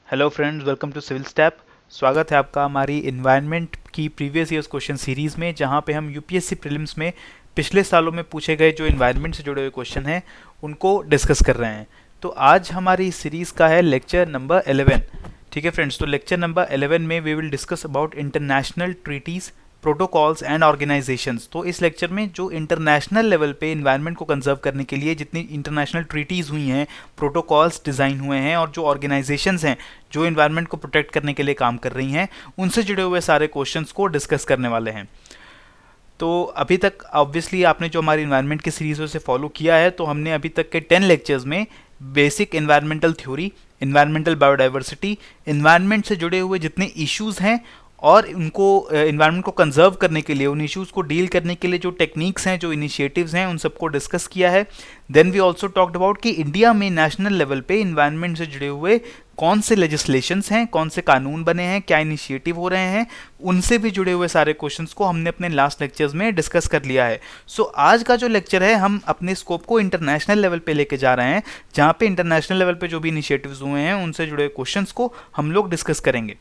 Hello friends, welcome to civil step. स्वागत है आपका हमारी इन्वायरमेंट की प्रीवियस ईयर्स क्वेश्चन सीरीज़ में, जहां पे हम यूपीएससी प्रीलिम्स में पिछले सालों में पूछे गए जो इन्वायरमेंट से जुड़े हुए क्वेश्चन हैं उनको डिस्कस कर रहे हैं। तो आज हमारी इस सीरीज़ का है लेक्चर नंबर 11। ठीक है फ्रेंड्स, तो लेक्चर नंबर 11 में we will discuss about international treaties, protocols and organisations. तो इस लेक्चर में जो इंटरनेशनल लेवल पे इन्वायरमेंट को कंजर्व करने के लिए जितनी इंटरनेशनल ट्रीटीज़ हुई हैं, प्रोटोकॉल्स डिज़ाइन हुए हैं और जो ऑर्गेनाइजेशंस हैं जो इन्वायरमेंट को प्रोटेक्ट करने के लिए काम कर रही हैं, उनसे जुड़े हुए सारे क्वेश्चंस को डिस्कस करने वाले हैं। तो अभी तक ऑब्वियसली आपने जो हमारी इन्वायरमेंट की सीरीज़ से फॉलो किया है, तो हमने अभी तक के 10 लेक्चर्स में basic environmental theory, environmental biodiversity, environment से जुड़े हुए जितने इश्यूज हैं और उनको इन्वायरमेंट को कंजर्व करने के लिए, उन इश्यूज को डील करने के लिए जो टेक्निक्स हैं, जो इनिशिएटिव्स हैं, उन सबको डिस्कस किया है। Then we also talked about कि इंडिया में नेशनल लेवल पे इन्वायरमेंट से जुड़े हुए कौन से लेजिस्लेशंस हैं, कौन से कानून बने हैं, क्या इनिशिएटिव हो रहे हैं, उनसे भी जुड़े हुए सारे क्वेश्चंस को हमने अपने लास्ट लेक्चर्स में डिस्कस कर लिया है। सो आज का जो लेक्चर है, हम अपने स्कोप को इंटरनेशनल लेवल पे लेके जा रहे हैं, जहाँ पे इंटरनेशनल लेवल पे जो भी इनिशिएटिव्स हुए हैं उनसे जुड़े क्वेश्चंस को हम लोग डिस्कस करेंगे।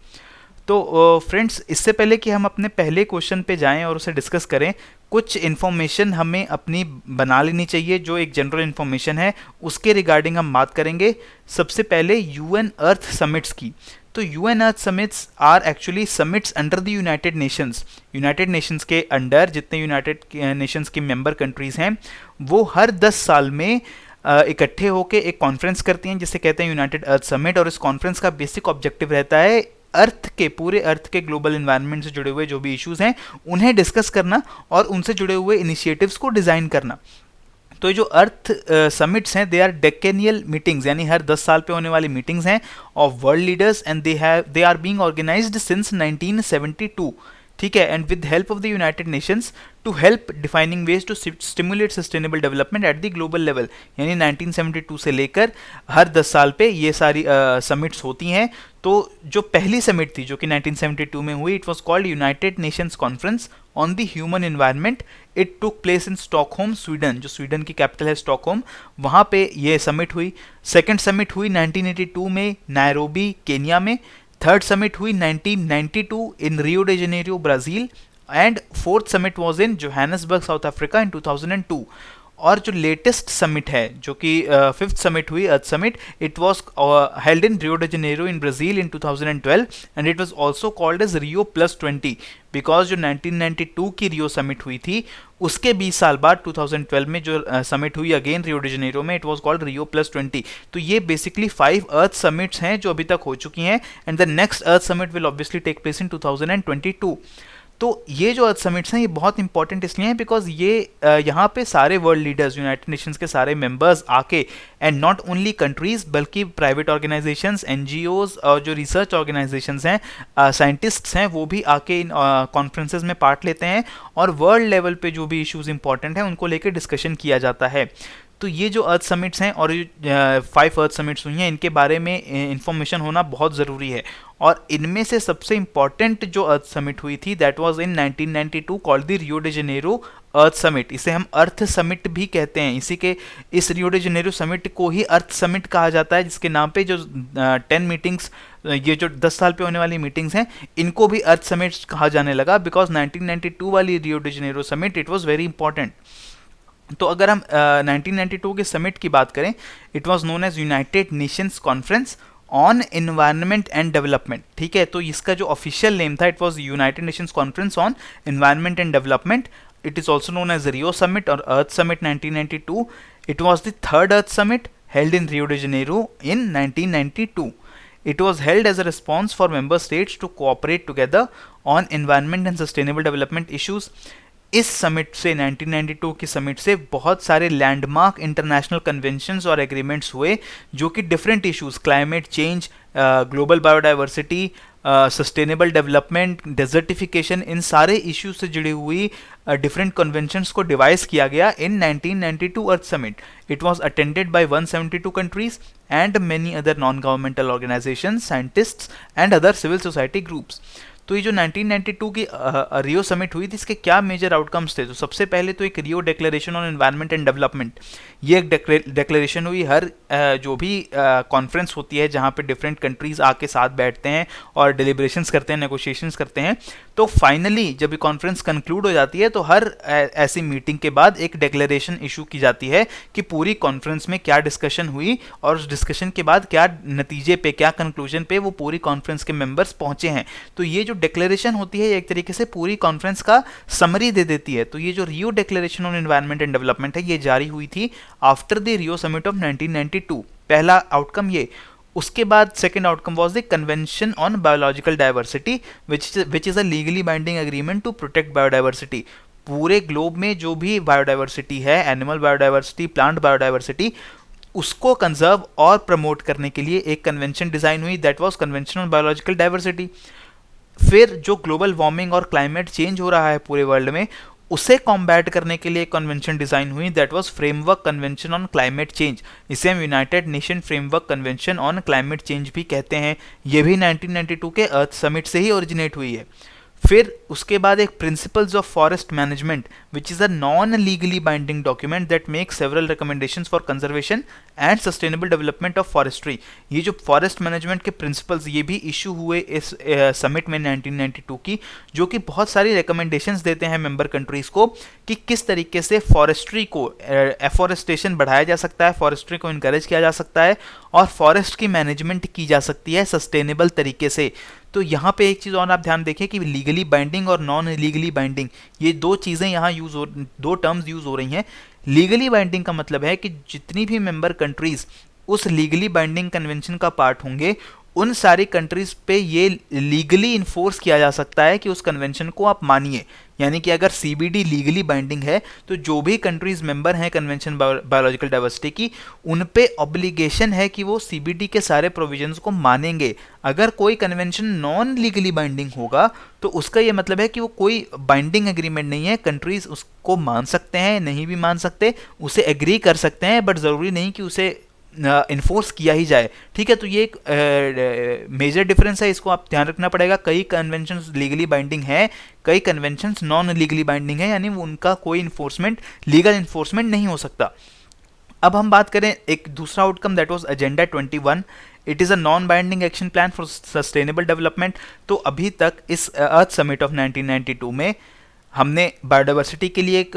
तो फ्रेंड्स, इससे पहले कि हम अपने पहले क्वेश्चन पे जाएं और उसे डिस्कस करें, कुछ इन्फॉर्मेशन हमें अपनी बना लेनी चाहिए, जो एक जनरल इन्फॉर्मेशन है उसके रिगार्डिंग हम बात करेंगे। सबसे पहले यूएन अर्थ समिट्स की। तो UN earth summits are actually summits under the United Nations. United Nations के अंडर जितने यूनाइटेड नेशंस की मेंबर कंट्रीज़ हैं, वो हर 10 साल में इकट्ठे होकर एक कॉन्फ्रेंस करती हैं जिसे कहते हैं यूनाइटेड अर्थ समिट। और इस कॉन्फ्रेंस का बेसिक ऑब्जेक्टिव रहता है पूरे अर्थ के ग्लोबल एनवायरनमेंट से जुड़े हुए जो भी इश्यूज हैं उन्हें डिस्कस करना और उनसे जुड़े हुए इनिशिएटिव्स को डिजाइन करना। तो ये जो अर्थ समिट्स हैं, दे आर डेकेनियल मीटिंग्स, यानी हर 10 साल पे होने वाली मीटिंग्स हैं of world leaders, and they are being organised since 1972। ठीक है, and with help of the United Nations to help defining ways to stimulate sustainable development at the global level. यानी 1972 से लेकर हर 10 साल पे ये सारी समिट्स होती हैं। तो जो पहली समिट थी जो कि 1972 में हुई, it was called United Nations Conference on the human environment. It took place in Stockholm, Sweden. जो स्वीडन की कैपिटल है स्टॉकहोम, वहाँ पे ये समिट हुई। सेकेंड समिट हुई 1982 में नायरोबी, केन्या में। थर्ड समिट हुई 1992 in Rio de Janeiro, Brazil. And fourth summit was in Johannesburg, South Africa in 2002। और जो लेटेस्ट समिट है, जो कि फिफ्थ समिट हुई, Earth Summit, it was held in Rio de Janeiro in Brazil in 2012, and it was also called as Rio plus 20, because जो 1992 की Rio summit हुई थी उसके 20 साल बाद 2012 में जो समिट हुई अगेन रियो डे जेनेरो में, it was called Rio plus 20। तो ये बेसिकली 5 अर्थ समिट्स हैं जो अभी तक हो चुकी हैं, and the next earth summit will obviously take place in 2022। तो ये जो अर्थ समिट्स हैं ये बहुत इंपॉर्टेंट इसलिए हैं बिकॉज ये यहाँ पे सारे वर्ल्ड लीडर्स, यूनाइटेड नेशंस के सारे मेंबर्स आके, एंड नॉट ओनली कंट्रीज बल्कि प्राइवेट ऑर्गेनाइजेशंस, एनजीओज और जो रिसर्च ऑर्गेनाइजेशंस हैं, साइंटिस्ट्स हैं, वो भी आके इन कॉन्फ्रेंसेज में पार्ट लेते हैं और वर्ल्ड लेवल पे जो भी इश्यूज इंपॉर्टेंट हैं उनको लेकर डिस्कशन किया जाता है। तो ये जो अर्थ समिट्स हैं और 5 अर्थ समिट्स हुई हैं, इनके बारे में इंफॉर्मेशन होना बहुत ज़रूरी है। और इनमें से सबसे इंपॉर्टेंट जो अर्थ समिट हुई थी, that was in 1992, called the Rio de Janeiro earth summit. इसे हम अर्थ समिट भी कहते हैं। इस रियो डे जेनेरो समिट को ही अर्थ समिट कहा जाता है, जिसके नाम पे जो 10 मीटिंग्स, ये जो 10 साल पे होने वाली मीटिंग्स हैं, इनको भी अर्थ समिट कहा जाने लगा बिकॉज 1992 वाली Rio de Janeiro summit, it was very important. तो अगर हम 1992 के समिट की बात करें, it was known as United Nations Conference on Environment and Development. ठीक है, तो इसका जो ऑफिशियल नेम था, it was United Nations Conference on Environment and Development. It is also known as Rio Summit और Earth Summit 1992। It was the third Earth Summit held in Rio de Janeiro in 1992. It was held as a response for member states to cooperate together on environment and sustainable development issues. इस summit से, 1992 की summit से, बहुत सारे landmark international conventions और agreements हुए जो कि different issues, climate change, global biodiversity, sustainable development, desertification, इन सारे इश्यूज से जुड़ी हुई डिफरेंट कन्वेंशंस को डिवाइस किया गया in 1992 Earth Summit. It was attended by 172 countries and many other non governmental organisations, scientists and other civil society groups. तो ये जो 1992 की रियो समिट हुई थी, इसके क्या मेजर आउटकम्स थे? तो सबसे पहले तो एक Rio Declaration on Environment and Development, ये एक डिक्लेरेशन हुई। हर जो भी कॉन्फ्रेंस होती है जहाँ पे डिफरेंट कंट्रीज आके साथ बैठते हैं और डिलिब्रेशंस करते हैं, नेगोशिएशंस करते हैं, तो फाइनली जब ये कॉन्फ्रेंस कंक्लूड हो जाती है तो हर ऐसी मीटिंग के बाद एक डिक्लेरेशन इशू की जाती है कि पूरी कॉन्फ्रेंस में क्या डिस्कशन हुई और उस डिस्कशन के बाद क्या नतीजे पे, क्या कंक्लूजन पे वो पूरी कॉन्फ्रेंस के मेंबर्स पहुंचे हैं। तो ये जो डिक्लेरेशन होती है एक तरीके से पूरी कॉन्फ्रेंस का समरी दे देती है। तो ये जो Rio Declaration on Environment and Development है, ये जारी हुई थी after the Rio Summit of 1992। पहला आउटकम ये। उसके बाद second outcome was the convention on biological Diversity which is a legally binding agreement to protect biodiversity. पूरे ग्लोब में जो भी बायोडाइवर्सिटी है, एनिमल बायोडाइवर्सिटी, प्लांट बायोडाइवर्सिटी, उसको कंजर्व और प्रमोट करने के लिए एक कन्वेंशन डिजाइन हुई, that was Convention on biological diversity. फिर जो ग्लोबल वार्मिंग और क्लाइमेट चेंज हो रहा है पूरे वर्ल्ड में, उसे कॉम्बैट करने के लिए एक कन्वेंशन डिजाइन हुई, that was framework Convention on climate change. इसे हम United nation framework Convention on climate change भी कहते हैं। ये भी 1992 के अर्थ समिट से ही ओरिजिनेट हुई है। फिर उसके बाद एक principles of forest management which is a non legally binding document that make several recommendations for conservation and sustainable development of forestry. ये जो फॉरेस्ट मैनेजमेंट के प्रिंसिपल्स, ये भी इशू हुए इस समिट में 1992 की, जो कि बहुत सारी रिकमेंडेशंस देते हैं मेंबर कंट्रीज को कि किस तरीके से फॉरेस्ट्री को, एफॉरेस्टेशन बढ़ाया जा सकता है, फॉरेस्ट्री को इनकरेज किया जा सकता है और फॉरेस्ट की मैनेजमेंट की जा सकती है सस्टेनेबल तरीके से। तो यहाँ पे एक चीज़ और आप ध्यान देखें कि लीगली बाइंडिंग और नॉन लीगली बाइंडिंग, ये दो चीज़ें यहाँ दो टर्म्स यूज़ हो रही हैं। लीगली बाइंडिंग का मतलब है कि जितनी भी मेंबर कंट्रीज उस लीगली बाइंडिंग कन्वेंशन का पार्ट होंगे, उन सारी कंट्रीज पे ये लीगली इन्फोर्स किया जा सकता है कि उस कन्वेंशन को आप मानिए। यानी कि अगर सीबीडी लीगली बाइंडिंग है तो जो भी कंट्रीज मेंबर हैं कन्वेंशन बायोलॉजिकल डाइवर्सिटी की, उन पे ऑब्लिगेशन है कि वो सीबीडी के सारे प्रोविजंस को मानेंगे। अगर कोई कन्वेंशन नॉन लीगली बाइंडिंग होगा तो उसका ये मतलब है कि वो कोई बाइंडिंग एग्रीमेंट नहीं है, कंट्रीज उसको मान सकते हैं, नहीं भी मान सकते, उसे एग्री कर सकते हैं, बट ज़रूरी नहीं कि उसे इन्फोर्स किया ही जाए। ठीक है, तो ये एक मेजर डिफरेंस है, इसको आप ध्यान रखना पड़ेगा। कई कन्वेंशंस लीगली बाइंडिंग है, कई कन्वेंशंस नॉन लीगली बाइंडिंग है, यानी उनका कोई इन्फोर्समेंट, लीगल इन्फोर्समेंट नहीं हो सकता। अब हम बात करें एक दूसरा outcome, that was agenda 21। It is a non binding action plan for sustainable development. तो अभी तक इस अर्थ समिट ऑफ 1992 में हमने बायोडाइवर्सिटी के लिए एक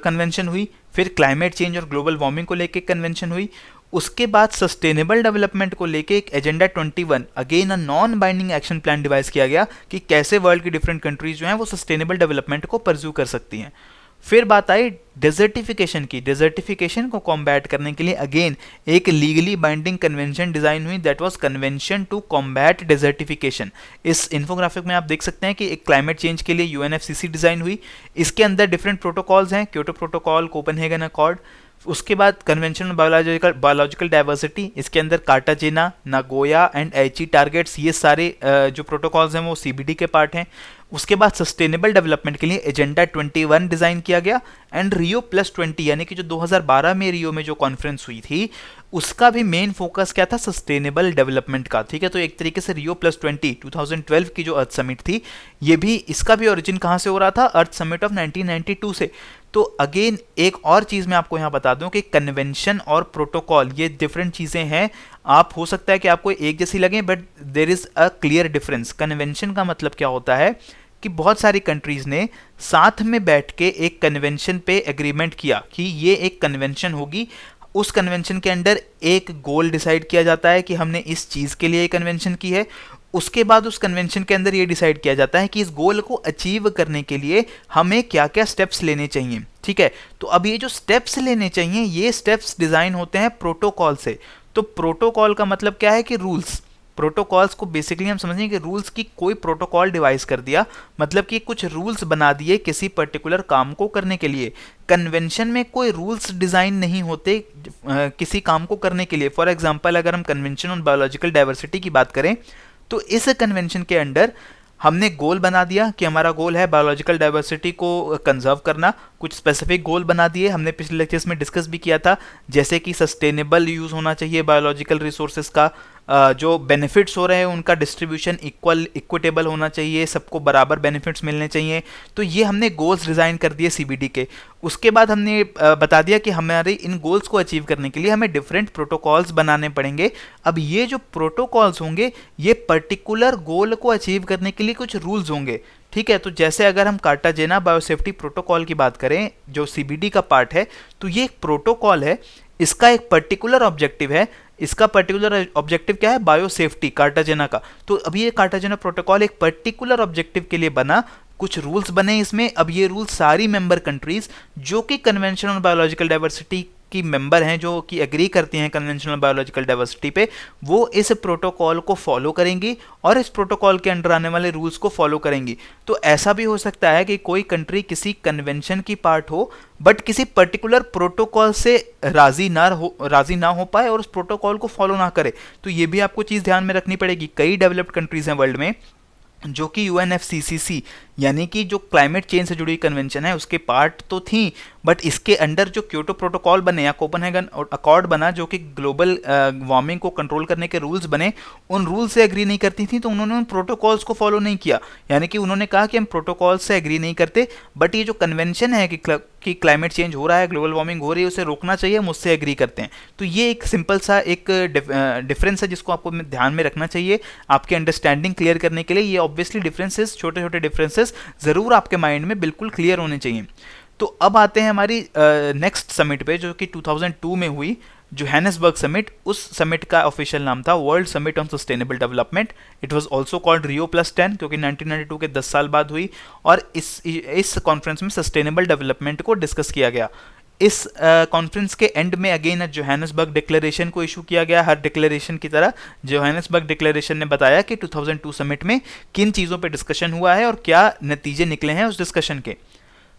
कन्वेंशन हुई, फिर क्लाइमेट चेंज और ग्लोबल वार्मिंग को लेके कन्वेंशन हुई, उसके बाद सस्टेनेबल डेवलपमेंट को लेके एक agenda 21, again a non binding action plan device किया गया कि कैसे वर्ल्ड की डिफरेंट कंट्रीज जो हैं वो सस्टेनेबल डेवलपमेंट को परस्यू कर सकती हैं। फिर बात आई डेजर्टिफिकेशन की। डेजर्टिफिकेशन को कॉम्बैट करने के लिए अगेन एक लीगली बाइंडिंग कन्वेंशन डिजाइन हुई, that was convention to combat desertification. इस इन्फोग्राफिक में आप देख सकते हैं कि एक क्लाइमेट चेंज के लिए यूएनएफसीसी डिजाइन हुई। इसके अंदर डिफरेंट प्रोटोकॉल्स हैं, क्योटो प्रोटोकॉल, कोपेनहेगन अकॉर्ड। उसके बाद कन्वेंशन ऑन बायोलॉजिकल डाइवर्सिटी, इसके अंदर Cartagena, Nagoya and Aichi targets, ये सारे जो प्रोटोकॉल्स हैं वो सीबीडी के पार्ट हैं। उसके बाद सस्टेनेबल डेवलपमेंट के लिए एजेंडा 21 डिजाइन किया गया एंड रियो प्लस 20, यानी कि जो 2012 में रियो में जो कॉन्फ्रेंस हुई थी उसका भी मेन फोकस क्या था, सस्टेनेबल डेवलपमेंट का। ठीक है, तो एक तरीके से रियो प्लस 20 2012 की जो अर्थ समिट थी, ये भी, इसका भी ओरिजिन कहाँ से हो रहा था, अर्थ समिट ऑफ 1992 से। तो अगेन एक और चीज़ मैं आपको यहाँ बता दूं कि कन्वेंशन और प्रोटोकॉल ये डिफरेंट चीज़ें हैं। आप, हो सकता है कि आपको एक जैसी लगे, but there is a clear difference. Convention का मतलब क्या होता है कि बहुत सारी कंट्रीज़ ने साथ में बैठ के एक कन्वेंशन पे एग्रीमेंट किया कि ये एक कन्वेंशन होगी। उस कन्वेंशन के अंडर एक गोल डिसाइड किया जाता है कि हमने इस चीज़ के लिए कन्वेंशन की है। उसके बाद उस कन्वेंशन के अंदर ये डिसाइड किया जाता है कि इस गोल को अचीव करने के लिए हमें क्या क्या स्टेप्स लेने चाहिए। ठीक है, तो अब ये जो स्टेप्स लेने चाहिए, ये स्टेप्स डिज़ाइन होते हैं प्रोटोकॉल से। तो प्रोटोकॉल का मतलब क्या है कि रूल्स। प्रोटोकॉल्स को बेसिकली हम समझें कि रूल्स की कोई प्रोटोकॉल डिवाइस कर दिया, मतलब कि कुछ रूल्स बना दिए किसी पर्टिकुलर काम को करने के लिए। कन्वेंशन में कोई रूल्स डिज़ाइन नहीं होते किसी काम को करने के लिए। फॉर एग्जांपल, अगर हम कन्वेंशन ऑन बायोलॉजिकल डाइवर्सिटी की बात करें तो इस कन्वेंशन के अंडर हमने गोल बना दिया कि हमारा गोल है बायोलॉजिकल डाइवर्सिटी को कंजर्व करना। कुछ स्पेसिफिक गोल बना दिए, हमने पिछले लेक्चर्स में डिस्कस भी किया था, जैसे कि सस्टेनेबल यूज़ होना चाहिए बायोलॉजिकल रिसोर्सेज का, जो बेनिफिट्स हो रहे हैं उनका डिस्ट्रीब्यूशन इक्विटेबल होना चाहिए, सबको बराबर बेनिफिट्स मिलने चाहिए। तो ये हमने गोल्स डिज़ाइन कर दिए सीबीडी के। उसके बाद हमने बता दिया कि हमारे इन गोल्स को अचीव करने के लिए हमें डिफरेंट प्रोटोकॉल्स बनाने पड़ेंगे। अब ये जो प्रोटोकॉल्स होंगे ये पर्टिकुलर गोल को अचीव करने के लिए कुछ रूल्स होंगे, ठीक है। तो जैसे अगर हम कार्टाजेना बायोसेफ्टी प्रोटोकॉल की बात करें जो सीबीडी का पार्ट है, तो ये एक प्रोटोकॉल है, इसका एक पर्टिकुलर ऑब्जेक्टिव है। इसका पर्टिकुलर ऑब्जेक्टिव क्या है? बायोसेफ्टी, कार्टाजेना का। तो अभी ये कार्टाजेना प्रोटोकॉल एक पर्टिकुलर ऑब्जेक्टिव के लिए बना, कुछ रूल्स बने इसमें। अब ये रूल्स सारी मेंबर कंट्रीज जो कि कन्वेंशन ऑन बायोलॉजिकल डाइवर्सिटी की मेंबर हैं, जो कि एग्री करती हैं कन्वेंशन ऑन बायोलॉजिकल डाइवर्सिटी पे, वो इस प्रोटोकॉल को फॉलो करेंगी और इस प्रोटोकॉल के अंडर आने वाले रूल्स को फॉलो करेंगी। तो ऐसा भी हो सकता है कि कोई कंट्री किसी कन्वेंशन की पार्ट हो बट किसी पर्टिकुलर प्रोटोकॉल से राजी ना हो पाए और उस प्रोटोकॉल को फॉलो ना करे। तो ये भी आपको चीज़ ध्यान में रखनी पड़ेगी। कई डेवलप्ड कंट्रीज हैं वर्ल्ड में जो कि यूएनएफसीसीसी यानी कि जो क्लाइमेट चेंज से जुड़ी कन्वेंशन है उसके पार्ट तो थी, बट इसके अंडर जो क्योटो प्रोटोकॉल बने या कोपेनहेगन अकॉर्ड बना जो कि ग्लोबल वार्मिंग को कंट्रोल करने के रूल्स बने, उन रूल्स से एग्री नहीं करती थी, तो उन्होंने उन प्रोटोकॉल्स को फॉलो नहीं किया। यानी कि उन्होंने कहा कि हम प्रोटोकॉल से एग्री नहीं करते, बट ये जो कन्वेंशन है कि क्लाइमेट चेंज हो रहा है, ग्लोबल वार्मिंग हो रही है, उसे रोकना चाहिए, हम उससे एग्री करते हैं। तो ये एक सिंपल सा एक डिफरेंस है जिसको आपको ध्यान में रखना चाहिए आपके अंडरस्टैंडिंग क्लियर करने के लिए। ये ऑब्वियसली डिफरेंसेस, छोटे छोटे डिफरेंसेस जरूर आपके माइंड में बिल्कुल क्लियर होने चाहिए। तो अब आते हैं हमारी नेक्स्ट समिट पे जो कि 2002 में हुई, जोहानिसबर्ग समिट। उस समिट का ऑफिशियल नाम था world Summit on sustainable development. It was also called Rio plus 10 क्योंकि 1992 के 10 साल बाद हुई और इस कॉन्फ्रेंस में सस्टेनेबल डेवलपमेंट को डिस्कस किया गया। इस कॉन्फ्रेंस के एंड में अगेन जोहानिसबर्ग डिक्लेरेशन को इशू किया गया। हर डिक्लेरेशन की तरह जोहानिसबर्ग डिक्लेरेशन ने बताया कि 2002 समिट में किन चीज़ों पे डिस्कशन हुआ है और क्या नतीजे निकले हैं उस डिस्कशन के।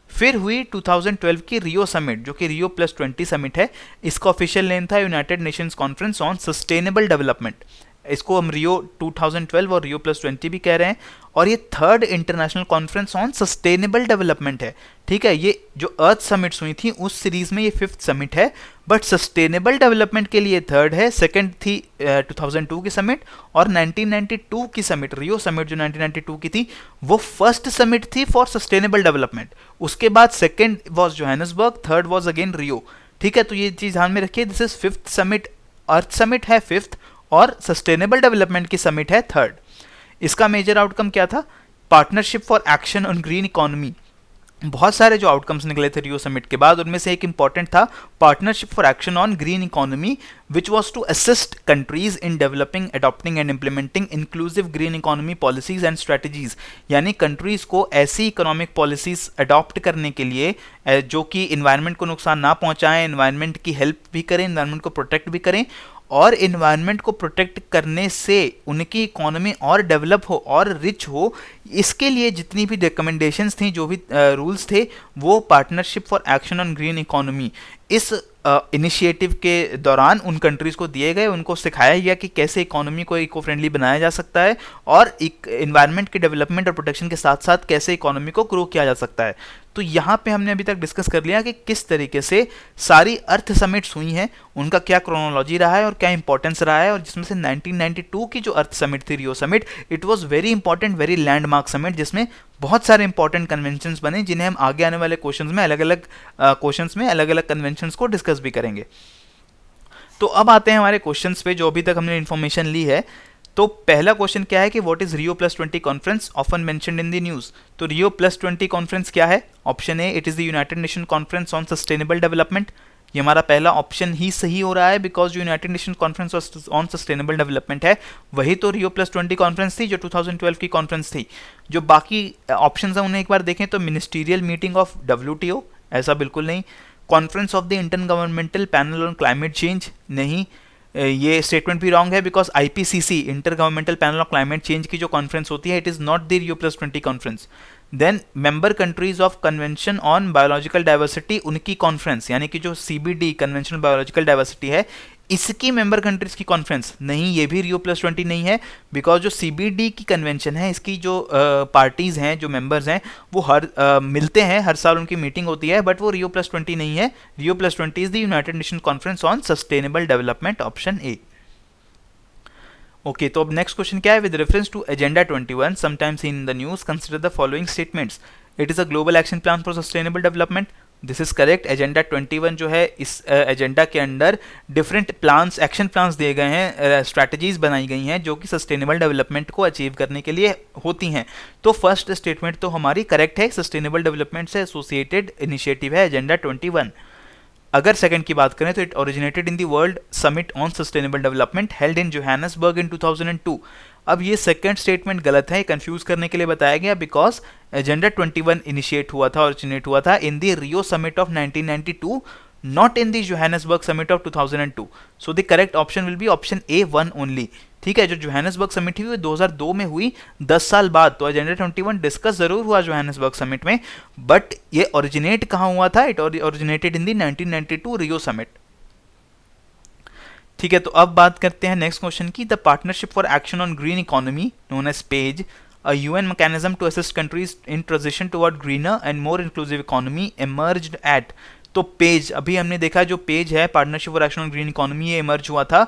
फिर हुई 2012 की रियो समिट जो कि रियो प्लस 20 समिट है। इसका ऑफिशियल नेम था United Nations Conference on sustainable development. इसको हम रियो 2012 और रियो प्लस 20 भी कह रहे हैं। और ये third international conference on sustainable development है, ठीक है। ये जो अर्थ समिट्स हुई थी उस सीरीज में ये 5th समिट है, बट सस्टेनेबल डेवलपमेंट के लिए थर्ड है। सेकंड थी 2002 की समिट और 1992 की समिट, रियो समिट जो 1992 की थी वो फर्स्ट समिट थी फॉर सस्टेनेबल डेवलपमेंट। उसके बाद second was Johannesburg, third was again Rio, ठीक है। तो ये चीज़ ध्यान में रखिए, this is 5th summit. Earth Summit है 5th और सस्टेनेबल डेवलपमेंट की समिट है 3rd। इसका मेजर आउटकम क्या था? Partnership for action on green economy. बहुत सारे जो आउटकम्स निकले थे रियो समिट के बाद, उनमें से एक इंपॉर्टेंट था partnership for action on green economy which was to assist countries in developing, adopting and implementing inclusive green economy policies and strategies. यानी कंट्रीज को ऐसी इकोनॉमिक पॉलिसीज अडॉप्ट करने के लिए जो कि इन्वायरमेंट को नुकसान ना पहुंचाएं, इन्वायरमेंट की हेल्प भी करें, इन्वायरमेंट को प्रोटेक्ट भी करें, और इन्वायरमेंट को प्रोटेक्ट करने से उनकी इकोनॉमी और डेवलप हो और रिच हो। इसके लिए जितनी भी रिकमेंडेशंस थी, जो भी रूल्स थे, वो partnership for action on green economy इस इनिशिएटिव के दौरान उन कंट्रीज़ को दिए गए। उनको सिखाया गया कि कैसे इकोनॉमी को इको फ्रेंडली बनाया जा सकता है और इन्वायरमेंट के डेवलपमेंट और प्रोटेक्शन के साथ साथ कैसे इकोनॉमी को ग्रो किया जा सकता है। तो यहाँ पे हमने अभी तक डिस्कस कर लिया कि किस तरीके से सारी अर्थ समिट्स हुई हैं, उनका क्या क्रोनोलॉजी रहा है और क्या इंपॉर्टेंस रहा है। और जिसमें से 1992 की जो अर्थ समिट थी, Rio Summit, it was very important, very landmark summit, जिसमें बहुत सारे इंपॉर्टेंट कन्वेंशंस बने जिन्हें हम आगे आने वाले क्वेश्चंस में अलग अलग कन्वेंशंस को डिस्कस भी करेंगे। तो अब आते हैं हमारे क्वेश्चंस पे जो अभी तक हमने इन्फॉर्मेशन ली है। तो पहला क्वेश्चन क्या है कि what is Rio plus 20 conference often mentioned in the news. तो रियो प्लस 20 कॉन्फ्रेंस क्या है? Option A, it is the United Nation conference on sustainable development. ये हमारा पहला ऑप्शन ही सही हो रहा है बिकॉज जो United Nation conference on sustainable development है वही तो रियो प्लस 20 कॉन्फ्रेंस थी जो 2012 की कॉन्फ्रेंस थी। जो बाकी ऑप्शंस हैं उन्हें एक बार देखें तो मिनिस्टीरियल मीटिंग ऑफ WTO, ऐसा बिल्कुल नहीं। Conference of the inter governmental panel on climate change, नहीं, ये स्टेटमेंट भी रॉन्ग है because IPCC, inter governmental panel of climate change की जो कॉन्फ्रेंस होती है, it is not the Rio plus 20 conference. Then member countries of convention on biological diversity, उनकी conference, यानी कि जो CBD convention on biological diversity है, इसकी मेंबर कंट्रीज की कॉन्फ्रेंस नहीं, ये भी रियो प्लस 20 नहीं है बिकॉज जो CBD की कन्वेंशन है, इसकी जो पार्टीज हैं, जो मेंबर्स हैं, वो मिलते हैं, हर साल उनकी मीटिंग होती है, बट वो रियो प्लस 20 नहीं है। Rio plus 20 is the United Nation conference on sustainable Development, option A. Okay, तो अब नेक्स्ट क्वेश्चन क्या है? With reference to Agenda 21 sometimes in the news consider the following statements, it is a global action plan for sustainable development. This is correct. Agenda 21 जो है, इस Agenda के under different plans, action plans दिए गए हैं, strategies बनाई गई हैं जो कि सस्टेनेबल डेवलपमेंट को अचीव करने के लिए होती हैं। तो फर्स्ट स्टेटमेंट तो हमारी करेक्ट है, सस्टेनेबल डेवलपमेंट से एसोसिएटेड इनिशिएटिव है एजेंडा 21। अगर सेकंड की बात करें तो it originated in the World Summit on sustainable Development held in Johannesburg in 2002। अब ये सेकंड स्टेटमेंट गलत है, कंफ्यूज करने के लिए बताया गया, बिकॉज एजेंडा 21 इनिशिएट हुआ था, ओरिजिनेट हुआ था in the Rio Summit of 1992, not in the Johannesburg summit of 2002। So the correct option will be option A 1 only. ठीक है, जो जोहान्सबर्ग समिट हुई 2002 में हुई, 10 साल बाद। तो एजेंडा 21 डिस्कस जरूर हुआ जोहान्सबर्ग समिट में, बट ये ओरिजिनेट कहाँ हुआ था? It originated in the 1992 Rio summit. ठीक है, तो अब बात करते हैं नेक्स्ट क्वेश्चन की। The partnership for action on green economy known as page, a UN mechanism to assist countries in transition toward greener and more inclusive economy emerged at। तो page, अभी हमने देखा जो पेज है partnership for action on green economy, ये emerge हुआ था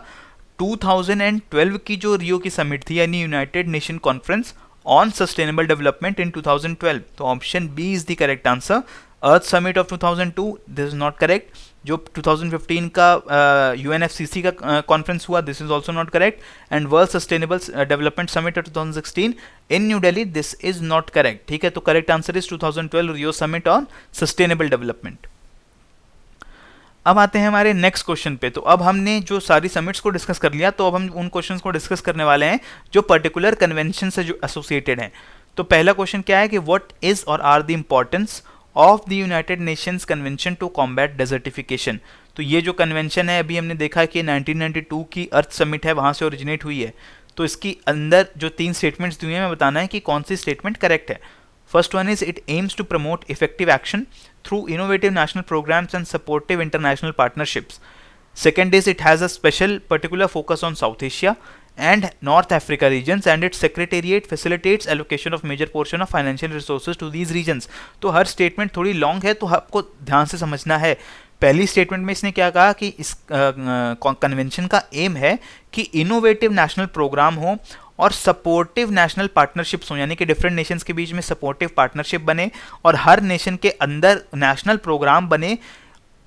2012 की जो रियो की समिट थी, यानी United Nation conference on sustainable development in 2012। तो option B is the correct answer. Earth summit of 2002, this is not correct. जो 2015 का यूएनएफसीसी का कॉन्फ्रेंस हुआ, this is also not correct. And world sustainable development summit of 2016 in New Delhi, this is not correct. ठीक है, तो correct answer is 2012 Rio summit on sustainable development. अब आते हैं हमारे नेक्स्ट क्वेश्चन पे। तो अब हमने जो सारी समिट्स को डिस्कस कर लिया, तो अब हम उन क्वेश्चंस को डिस्कस करने वाले हैं जो पर्टिकुलर कन्वेंशन से जो एसोसिएटेड हैं। तो पहला क्वेश्चन क्या है कि what is or are the importance of the United Nations convention to combat desertification. तो ये जो कन्वेंशन है, अभी हमने देखा कि 1992 की अर्थ समिट है, वहां से ओरिजिनेट हुई है। तो इसकी अंदर जो 3 स्टेटमेंट्स दिए हैं, मैं बताना है कि कौन सी स्टेटमेंट करेक्ट है। First one is it aims to promote effective action through innovative national programs and supportive international partnerships. Second is it has a special particular focus on South Asia and North Africa regions, and its secretariat facilitates allocation of major portion of financial resources to these regions. तो हर statement थोड़ी long है, तो आपको ध्यान से समझना है। पहली स्टेटमेंट में इसने क्या कहा कि इस कन्वेंशन का एम है कि इनोवेटिव नेशनल प्रोग्राम हो और सपोर्टिव नेशनल पार्टनरशिप्स हो, यानी कि डिफरेंट नेशंस के बीच में सपोर्टिव पार्टनरशिप बने और हर नेशन के अंदर नेशनल प्रोग्राम बने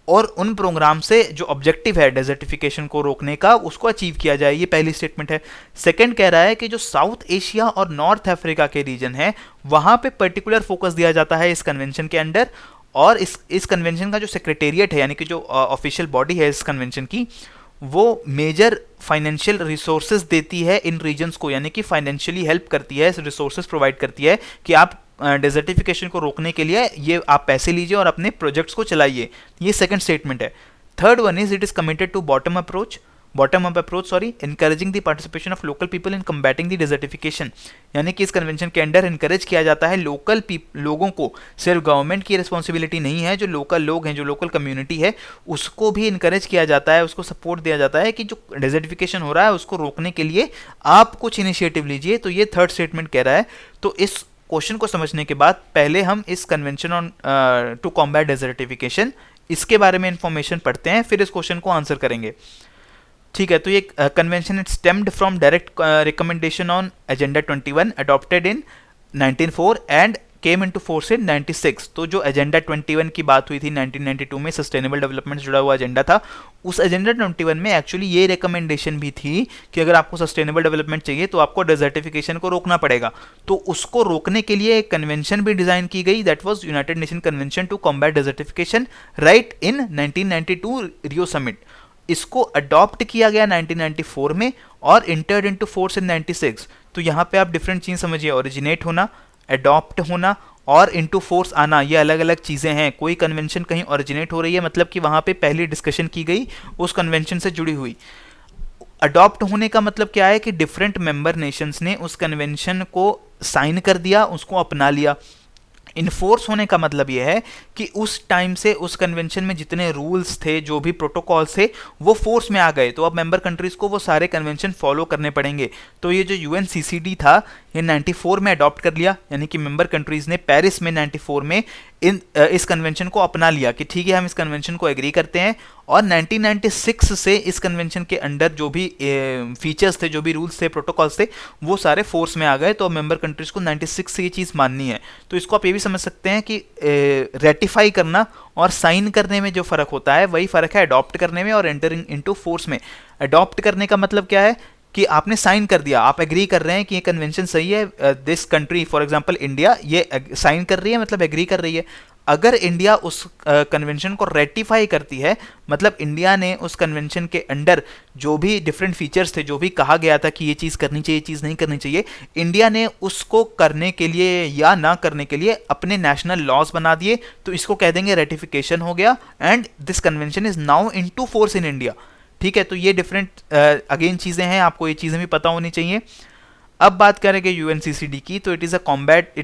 और उन प्रोग्राम से जो ऑब्जेक्टिव है डेजर्टिफिकेशन को रोकने का, उसको अचीव किया जाए। ये पहली स्टेटमेंट है। सेकंड कह रहा है कि जो साउथ एशिया और नॉर्थ अफ्रीका के रीजन है, वहां पे पर्टिकुलर फोकस दिया जाता है इस कन्वेंशन के अंडर। और इस कन्वेंशन का जो सेक्रेटेरिएट है, यानी कि जो ऑफिशियल बॉडी है इस कन्वेंशन की, वो मेजर फाइनेंशियल रिसोर्सेज देती है इन रीजन्स को, यानी कि फाइनेंशियली हेल्प करती है, रिसोर्सेज प्रोवाइड करती है कि आप डेजर्टिफिकेशन को रोकने के लिए ये आप पैसे लीजिए और अपने प्रोजेक्ट्स को चलाइए। ये सेकंड स्टेटमेंट है। Third one is it is committed to bottom up approach, encouraging the participation of local people in combating the desertification। यानी कि इस कन्वेंशन के अंडर इनकरेज किया जाता है लोकल लोगों को, सिर्फ गवर्नमेंट की रिस्पॉन्सिबिलिटी नहीं है, जो लोकल लोग हैं, जो लोकल कम्युनिटी है, उसको भी इनकरेज किया जाता है, उसको सपोर्ट दिया जाता है कि जो डेजर्टिफिकेशन हो रहा है उसको रोकने के लिए आप कुछ इनिशिएटिव लीजिए। तो ये थर्ड स्टेटमेंट कह रहा है। तो इस क्वेश्चन को समझने के बाद पहले हम इस convention on to combat desertification, इसके बारे में इंफॉर्मेशन पढ़ते हैं, फिर इस क्वेश्चन को आंसर करेंगे। ठीक है, तो ये convention it stemmed from direct recommendation on agenda 21 adopted in 1904 and came into force in 96। तो जो एजेंडा 21 की बात हुई थी 1992 में, सस्टेनेबल डेवलपमेंट से जुड़ा हुआ एजेंडा था, उस एजेंडा 21 में एक्चुअली ये रिकमेंडेशन भी थी कि अगर आपको सस्टेनेबल डेवलपमेंट चाहिए तो आपको डेजर्टिफिकेशन को रोकना पड़ेगा। तो उसको रोकने के लिए एक कन्वेंशन भी डिजाइन की गई, that was United Nation convention to combat desertification right in 1992 Rio summit. इसको अडॉप्ट किया गया 1994 में और इंटर्ड इनटू फोर्स इन 96। तो यहाँ पे आप डिफरेंट चीज समझिए, ओरिजिनेट होना, अडॉप्ट होना और इनटू फोर्स आना, ये अलग अलग चीजें हैं। कोई कन्वेंशन कहीं ओरिजिनेट हो रही है, मतलब कि वहां पे पहली डिस्कशन की गई उस कन्वेंशन से जुड़ी हुई। अडॉप्ट होने का मतलब क्या है कि डिफरेंट मेंबर नेशंस ने उस कन्वेंशन को साइन कर दिया, उसको अपना लिया। इन्फोर्स होने का मतलब यह है कि उस टाइम से उस कन्वेंशन में जितने रूल्स थे, जो भी प्रोटोकॉल्स थे, वो फोर्स में आ गए। तो अब मेंबर कंट्रीज को वो सारे कन्वेंशन फॉलो करने पड़ेंगे। तो ये जो यूएनसीसीडी था, ये 94 में अडॉप्ट कर लिया, यानी कि मेंबर कंट्रीज ने पेरिस में 94 में इस कन्वेंशन को अपना लिया कि ठीक है हम इस कन्वेंशन को एग्री करते हैं। और 1996 से इस कन्वेंशन के अंडर जो भी फीचर्स थे, जो भी रूल्स थे, प्रोटोकॉल्स थे, वो सारे फोर्स में आ गए। तो मेंबर कंट्रीज को 96 से ये चीज़ माननी है। तो इसको आप ये भी समझ सकते हैं कि रेटिफाई करना और साइन करने में जो फ़र्क होता है वही फ़र्क है अडॉप्ट करने में और एंटरिंग इनटू फोर्स में। अडॉप्ट करने का मतलब क्या है कि आपने साइन कर दिया, आप एग्री कर रहे हैं कि ये कन्वेंशन सही है। This country for example India ये साइन कर रही है, मतलब एग्री कर रही है। अगर इंडिया उस कन्वेंशन को रेटिफाई करती है, मतलब इंडिया ने उस कन्वेंशन के अंडर जो भी डिफरेंट फीचर्स थे, जो भी कहा गया था कि ये चीज़ करनी चाहिए, ये चीज़ नहीं करनी चाहिए, इंडिया ने उसको करने के लिए या ना करने के लिए अपने नेशनल लॉज बना दिए, तो इसको कह देंगे रेटिफिकेशन हो गया and this convention is now into force in India. ठीक है, तो ये डिफरेंट अगेन चीज़ें हैं, आपको ये चीज़ें भी पता होनी चाहिए। अब बात करेंगे यूएनसीसीडी की, तो it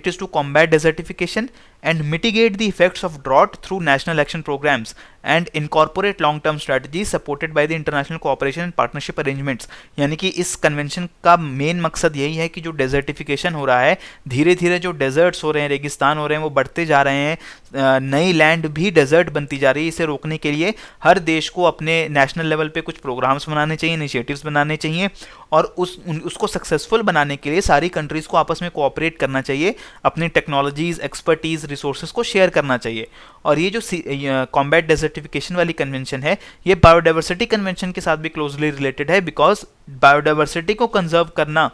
is to combat desertification and mitigate the effects of drought through national action programs and incorporate long term strategies supported by the international cooperation and partnership arrangements। यानी कि इस कन्वेंशन का मेन मकसद यही है कि जो डेजर्टिफिकेशन हो रहा है, धीरे धीरे जो डेजर्ट्स हो रहे हैं, रेगिस्तान हो रहे हैं, वो बढ़ते जा रहे हैं, नई लैंड भी डेजर्ट बनती जा रही है। इसे रोकने के लिए हर देश को अपने नेशनल लेवल पे कुछ प्रोग्राम्स बनाने चाहिए, इनिशिएटिव्स बनाने चाहिए, और उसको सक्सेसफुल बनाने के लिए सारी कंट्रीज को आपस में कोऑपरेट करना चाहिए, अपनी टेक्नोलॉजीज, एक्सपर्टीज, रिसोर्सेज को शेयर करना चाहिए। और ये जो कॉम्बैट डेजर्टिफिकेशन वाली कन्वेंशन है, ये बायोडाइवर्सिटी कन्वेंशन के साथ भी क्लोजली रिलेटेड है, बिकॉज बायोडाइवर्सिटी को कंजर्व करना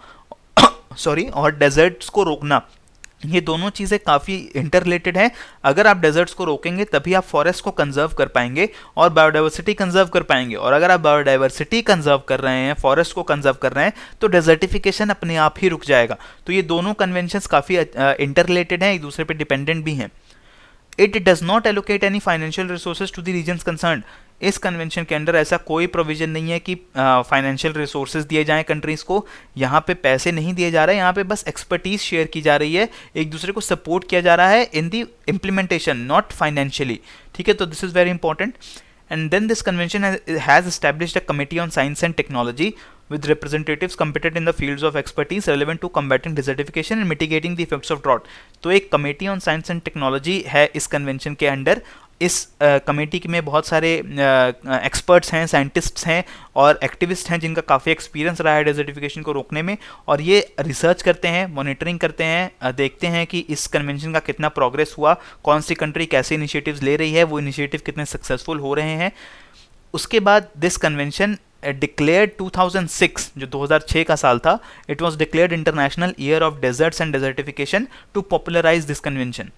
और डेजर्ट्स को रोकना, ये दोनों चीज़ें काफ़ी इंटर रिलेटेड हैं। अगर आप डेजर्ट्स को रोकेंगे तभी आप फॉरेस्ट को कंजर्व कर पाएंगे और बायोडाइवर्सिटी कंजर्व कर पाएंगे, और अगर आप बायोडाइवर्सिटी कंजर्व कर रहे हैं, फॉरेस्ट को कंजर्व कर रहे हैं, तो डेजर्टिफिकेशन अपने आप ही रुक जाएगा। तो ये दोनों कन्वेंशंस काफ़ी इंटर रिलेटेड हैं, एक दूसरे पे डिपेंडेंट भी हैं। It does not allocate any financial resources to the regions concerned. इस कन्वेंशन के अंदर ऐसा कोई प्रोविजन नहीं है कि फाइनेंशियल रिसोर्सेज दिए जाएं कंट्रीज को। यहाँ पे पैसे नहीं दिए जा रहे हैं, यहाँ पे बस एक्सपर्टीज शेयर की जा रही है, एक दूसरे को सपोर्ट किया जा रहा है इन दी इम्प्लीमेंटेशन, नॉट फाइनेंशियली। ठीक है, तो this is very important. And then this convention has established a committee on science and technology with representatives competent in the fields of expertise relevant to combating desertification and mitigating the effects of drought। तो एक committee on science and technology है इस convention के under. इस committee में बहुत सारे experts हैं, साइंटिस्ट्स हैं और एक्टिविस्ट हैं जिनका काफ़ी एक्सपीरियंस रहा है डेजर्टिफिकेशन को रोकने में, और ये रिसर्च करते हैं, मॉनिटरिंग करते हैं, देखते हैं कि इस कन्वेंशन का कितना प्रोग्रेस हुआ, कौन सी कंट्री कैसे इनिशिएटिव्स ले रही है, वो इनिशिएटिव कितने सक्सेसफुल हो रहे हैं। उसके बाद दिस कन्वेंशन डिक्लेयर्ड 2006, जो 2006 का साल था, it was declared international year of deserts and desertification to popularise this convention.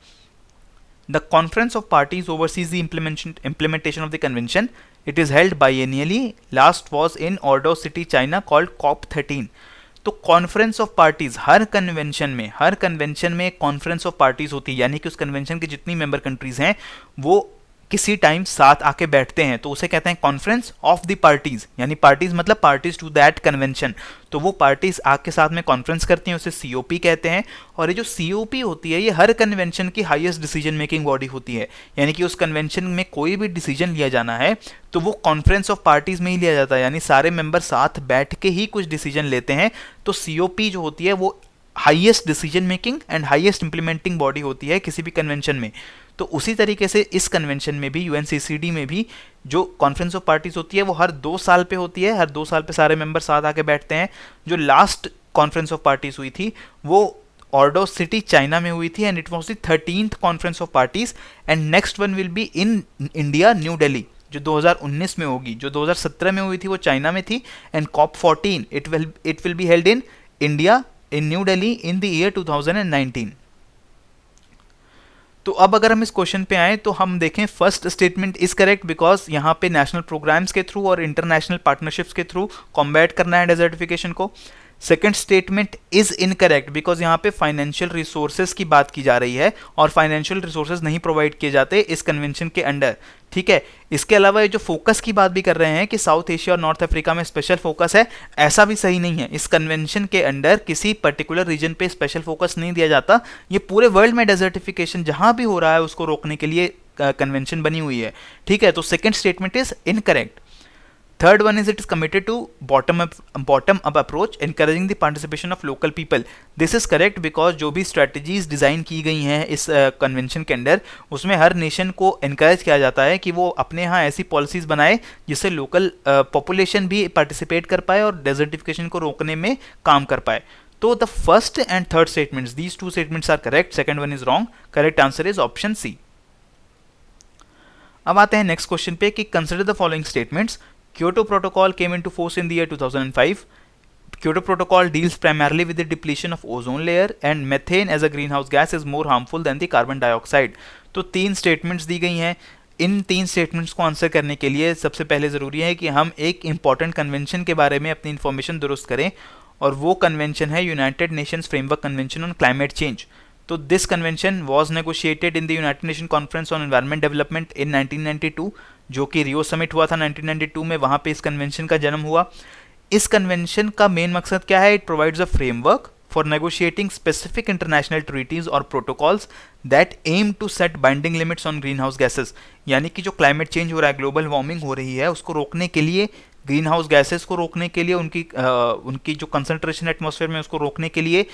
The Conference of Parties oversees the implementation of the convention. It is held biennially. Last was in Ordo City, China, called COP13. तो conference of parties, her convention में conference of parties होती है, यानी कि उस convention की जितनी member countries हैं वो किसी टाइम साथ आके बैठते हैं, तो उसे कहते हैं कॉन्फ्रेंस ऑफ द पार्टीज, यानी पार्टीज मतलब पार्टीज टू दैट कन्वेंशन। तो वो पार्टीज आके साथ में कॉन्फ्रेंस करती हैं, उसे सीओपी कहते हैं। और ये जो सीओपी होती है, ये हर कन्वेंशन की हाईएस्ट डिसीजन मेकिंग बॉडी होती है, यानी कि उस कन्वेंशन में कोई भी डिसीजन लिया जाना है तो वो कॉन्फ्रेंस ऑफ पार्टीज में ही लिया जाता है, यानी सारे मेंबर साथ बैठ के ही कुछ डिसीजन लेते हैं। तो सीओपी जो होती है वो highest decision making and highest implementing body होती है किसी भी कन्वेंशन में। तो उसी तरीके से इस कन्वेंशन में भी, यूएनसीसीडी में भी, जो कॉन्फ्रेंस ऑफ पार्टीज होती है वो हर 2 साल पे होती है, हर 2 साल पे सारे मेंबर साथ आके बैठते हैं। जो लास्ट कॉन्फ्रेंस ऑफ पार्टीज हुई थी वो ऑर्डो सिटी, चाइना में हुई थी, and it was the 13th conference of parties, and next one will be in India, new Delhi, जो 2019 में होगी। जो 2017 में हुई थी वो चाइना में थी, and COP14 it will be held in India, in New Delhi, in the year 2019। तो अब अगर हम इस क्वेश्चन पे आए तो हम देखें, first statement is correct because यहाँ पे नेशनल प्रोग्राम्स के थ्रू और इंटरनेशनल पार्टनरशिप्स के थ्रू कॉम्बैट करना है डेजर्टिफिकेशन को। Second statement is incorrect because यहाँ पे फाइनेंशियल रिसोर्सेज की बात की जा रही है और फाइनेंशियल रिसोर्सेज नहीं प्रोवाइड किए जाते इस कन्वेंशन के अंडर। ठीक है, इसके अलावा ये जो फोकस की बात भी कर रहे हैं कि साउथ एशिया और नॉर्थ अफ्रीका में स्पेशल फोकस है, ऐसा भी सही नहीं है। इस कन्वेंशन के अंडर किसी पर्टिकुलर रीजन पे स्पेशल फोकस नहीं दिया जाता। ये पूरे वर्ल्ड में डेजर्टिफिकेशन जहां भी हो रहा है उसको रोकने के लिए कन्वेंशन बनी हुई है। ठीक है, तो second statement is incorrect. Third one is it is committed to bottom up approach, encouraging the participation of local people. This is correct because जो भी strategies डिज़ाइन की गई हैं इस कन्वेंशन के अंदर, उसमें हर नेशन को encourage किया जाता है कि वो अपने यहाँ ऐसी पॉलिसीज़ बनाए जिससे लोकल पॉपुलेशन भी पार्टिसिपेट कर पाए और डेजर्टिफिकेशन को रोकने में काम कर पाए. तो the first and third statements, these two statements are correct, second one is wrong. Correct answer is option C. अब आते हैं नेक्स्ट क्वेश्चन पे कि consider the following statements. Kyoto Protocol came into force in the year 2005. Kyoto Protocol deals primarily with the depletion of ozone layer and methane as a greenhouse gas is more harmful than the carbon dioxide. तो तीन statements दी गई हैं. इन तीन statements को answer करने के लिए सबसे पहले ज़रूरी है कि हम एक इम्पॉर्टेंट कन्वेंशन के बारे में अपनी इन्फॉर्मेशन दुरुस्त करें, और वो कन्वेंशन है United Nations Framework Convention on climate Change. तो this convention was negotiated in the United Nation conference on Environment Development in 1992, जो कि रियो समिट हुआ था 1992 में. वहाँ पे इस कन्वेंशन का जन्म हुआ. इस कन्वेंशन का मेन मकसद क्या है? It provides a framework for negotiating specific international treaties और protocols that aim to set binding limits on greenhouse gases. यानी कि जो क्लाइमेट चेंज हो रहा है, ग्लोबल वार्मिंग हो रही है, उसको रोकने के लिए, ग्रीन हाउस गैसेज को रोकने के लिए, उनकी जो कंसंट्रेशन एटमॉस्फेयर में उसको रोकने के लिए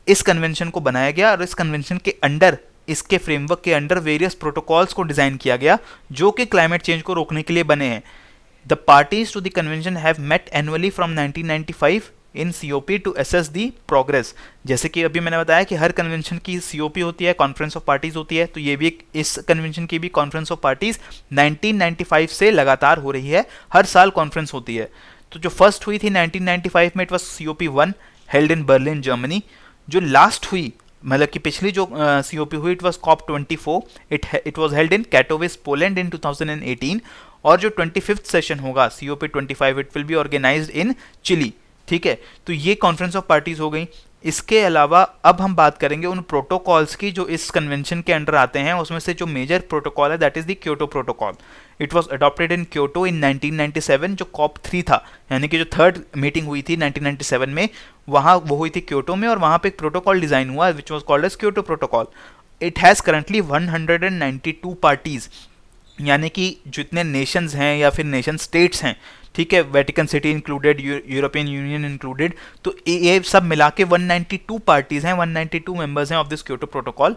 इस कन्वेंशन को बनाया गया. और इस कन्वेंशन के अंडर, इसके फ्रेमवर्क के अंडर वेरियस प्रोटोकॉल्स को डिजाइन किया गया जो कि क्लाइमेट चेंज को रोकने के लिए बने हैं. The parties to the convention have met annually from 1995 in COP to assess the progress. जैसे कि अभी मैंने बताया कि हर कन्वेंशन की COP होती है, कॉन्फ्रेंस ऑफ पार्टीज होती है, तो ये भी इस कन्वेंशन की भी कॉन्फ्रेंस ऑफ पार्टीज 1995 से लगातार हो रही है. हर साल कॉन्फ्रेंस होती है. तो जो फर्स्ट हुई थी 1995 में, it was COP 1 held in Berlin Germany. जो लास्ट हुई, मतलब कि पिछली जो COP हुई, it was COP24, it was held in Katowice Poland in 2018. और जो 25th सेशन होगा COP25, it will be organised in Chile. ठीक है, तो ये कॉन्फ्रेंस ऑफ पार्टीज हो गई. इसके अलावा अब हम बात करेंगे उन प्रोटोकॉल्स की जो इस कन्वेंशन के अंडर आते हैं. उसमें से जो मेजर प्रोटोकॉल है, that is the Kyoto protocol. It was adopted in Kyoto in 1997, जो COP3 था, यानी कि जो थर्ड मीटिंग हुई थी 1997 में, वहाँ वो हुई थी क्योटो में, और वहाँ पे एक प्रोटोकॉल डिजाइन हुआ which was called as Kyoto protocol. It has currently 192 parties, यानी कि जितने नेशंस हैं या फिर नेशन स्टेट्स हैं, ठीक है, Vatican city included, European union included, तो ये सब मिला के 192 पार्टीज हैं, 192 मेंबर्स हैं ऑफ दिस क्योटो प्रोटोकॉल.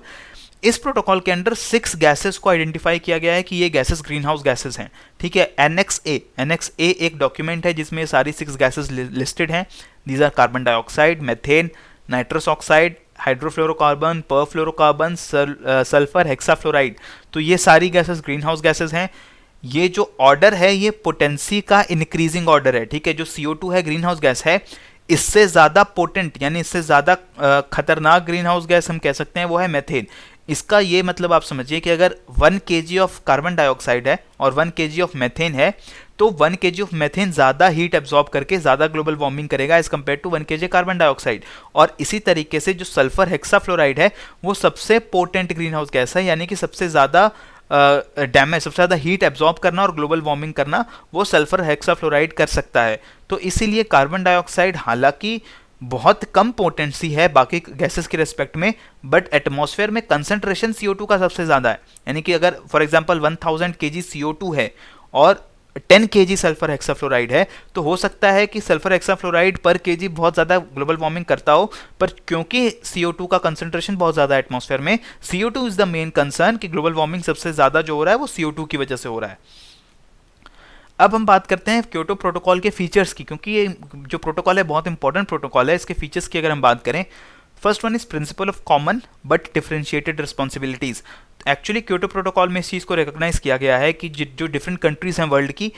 इस प्रोटोकॉल के अंडर 6 गैसेस को आइडेंटिफाई किया गया है कि ये गैसेस ग्रीन हाउस गैसेस हैं. ठीक है, एनेक्स ए एक डॉक्यूमेंट है जिसमें सारी 6 गैसेस लिस्टेड हैं. These are carbon dioxide, methane, nitrous oxide, hydrofluorocarbon, perfluorocarbon, sulphur, hexafluoride. तो ये सारी गैसेस ग्रीन हाउस गैसेस हैं. ये जो ऑर्डर है, ये पोटेंसी का इंक्रीजिंग ऑर्डर है. ठीक है, जो CO2 है, ग्रीन हाउस गैस है, इससे ज़्यादा पोटेंट, यानी इससे ज़्यादा खतरनाक ग्रीन हाउस गैस हम कह सकते हैं, वो है मेथेन. इसका ये मतलब आप समझिए कि अगर 1 kg ऑफ कार्बन डाइऑक्साइड है और 1 kg ऑफ मेथेन है, तो 1 kg ऑफ मेथेन ज़्यादा हीट एब्जॉर्ब करके ज़्यादा ग्लोबल वार्मिंग करेगा as compare to 1 kg carbon dioxide. और इसी तरीके से जो सल्फर हेक्साफ्लोराइड है, वो सबसे पोटेंट ग्रीन हाउस गैस है, यानी कि सबसे ज़्यादा डैमेज, सबसे ज़्यादा हीट एब्जॉर्ब करना और ग्लोबल वार्मिंग करना वो सल्फर हेक्साफ्लोराइड कर सकता है. तो इसीलिए कार्बन डाइऑक्साइड हालांकि बहुत कम पोटेंसी है बाकी गैसेस के रेस्पेक्ट में, बट एटमॉस्फेयर में कंसंट्रेशन CO2 का सबसे ज़्यादा है. यानी कि अगर फॉर एग्जांपल 1000 kg CO2 है और 10 kg सल्फर हेक्साफ्लोराइड है, तो हो सकता है कि सल्फर हेक्साफ्लोराइड पर kg बहुत ज़्यादा ग्लोबल वार्मिंग करता हो, पर क्योंकि CO2 का कंसंट्रेशन बहुत ज़्यादा है एटमॉस्फेयर में, CO2 is the main concern कि ग्लोबल वार्मिंग सबसे ज़्यादा जो हो रहा है वो CO2 की वजह से हो रहा है. अब हम बात करते हैं क्योटो प्रोटोकॉल के फीचर्स की, क्योंकि ये जो प्रोटोकॉल है बहुत इंपॉर्टेंट प्रोटोकॉल है. इसके फीचर्स की अगर हम बात करें, first one is principle of common but differentiated responsibilities. Actually Kyoto protocol में इस चीज़ को रिकॉग्नाइज किया गया है कि जो डिफरेंट कंट्रीज हैं वर्ल्ड की,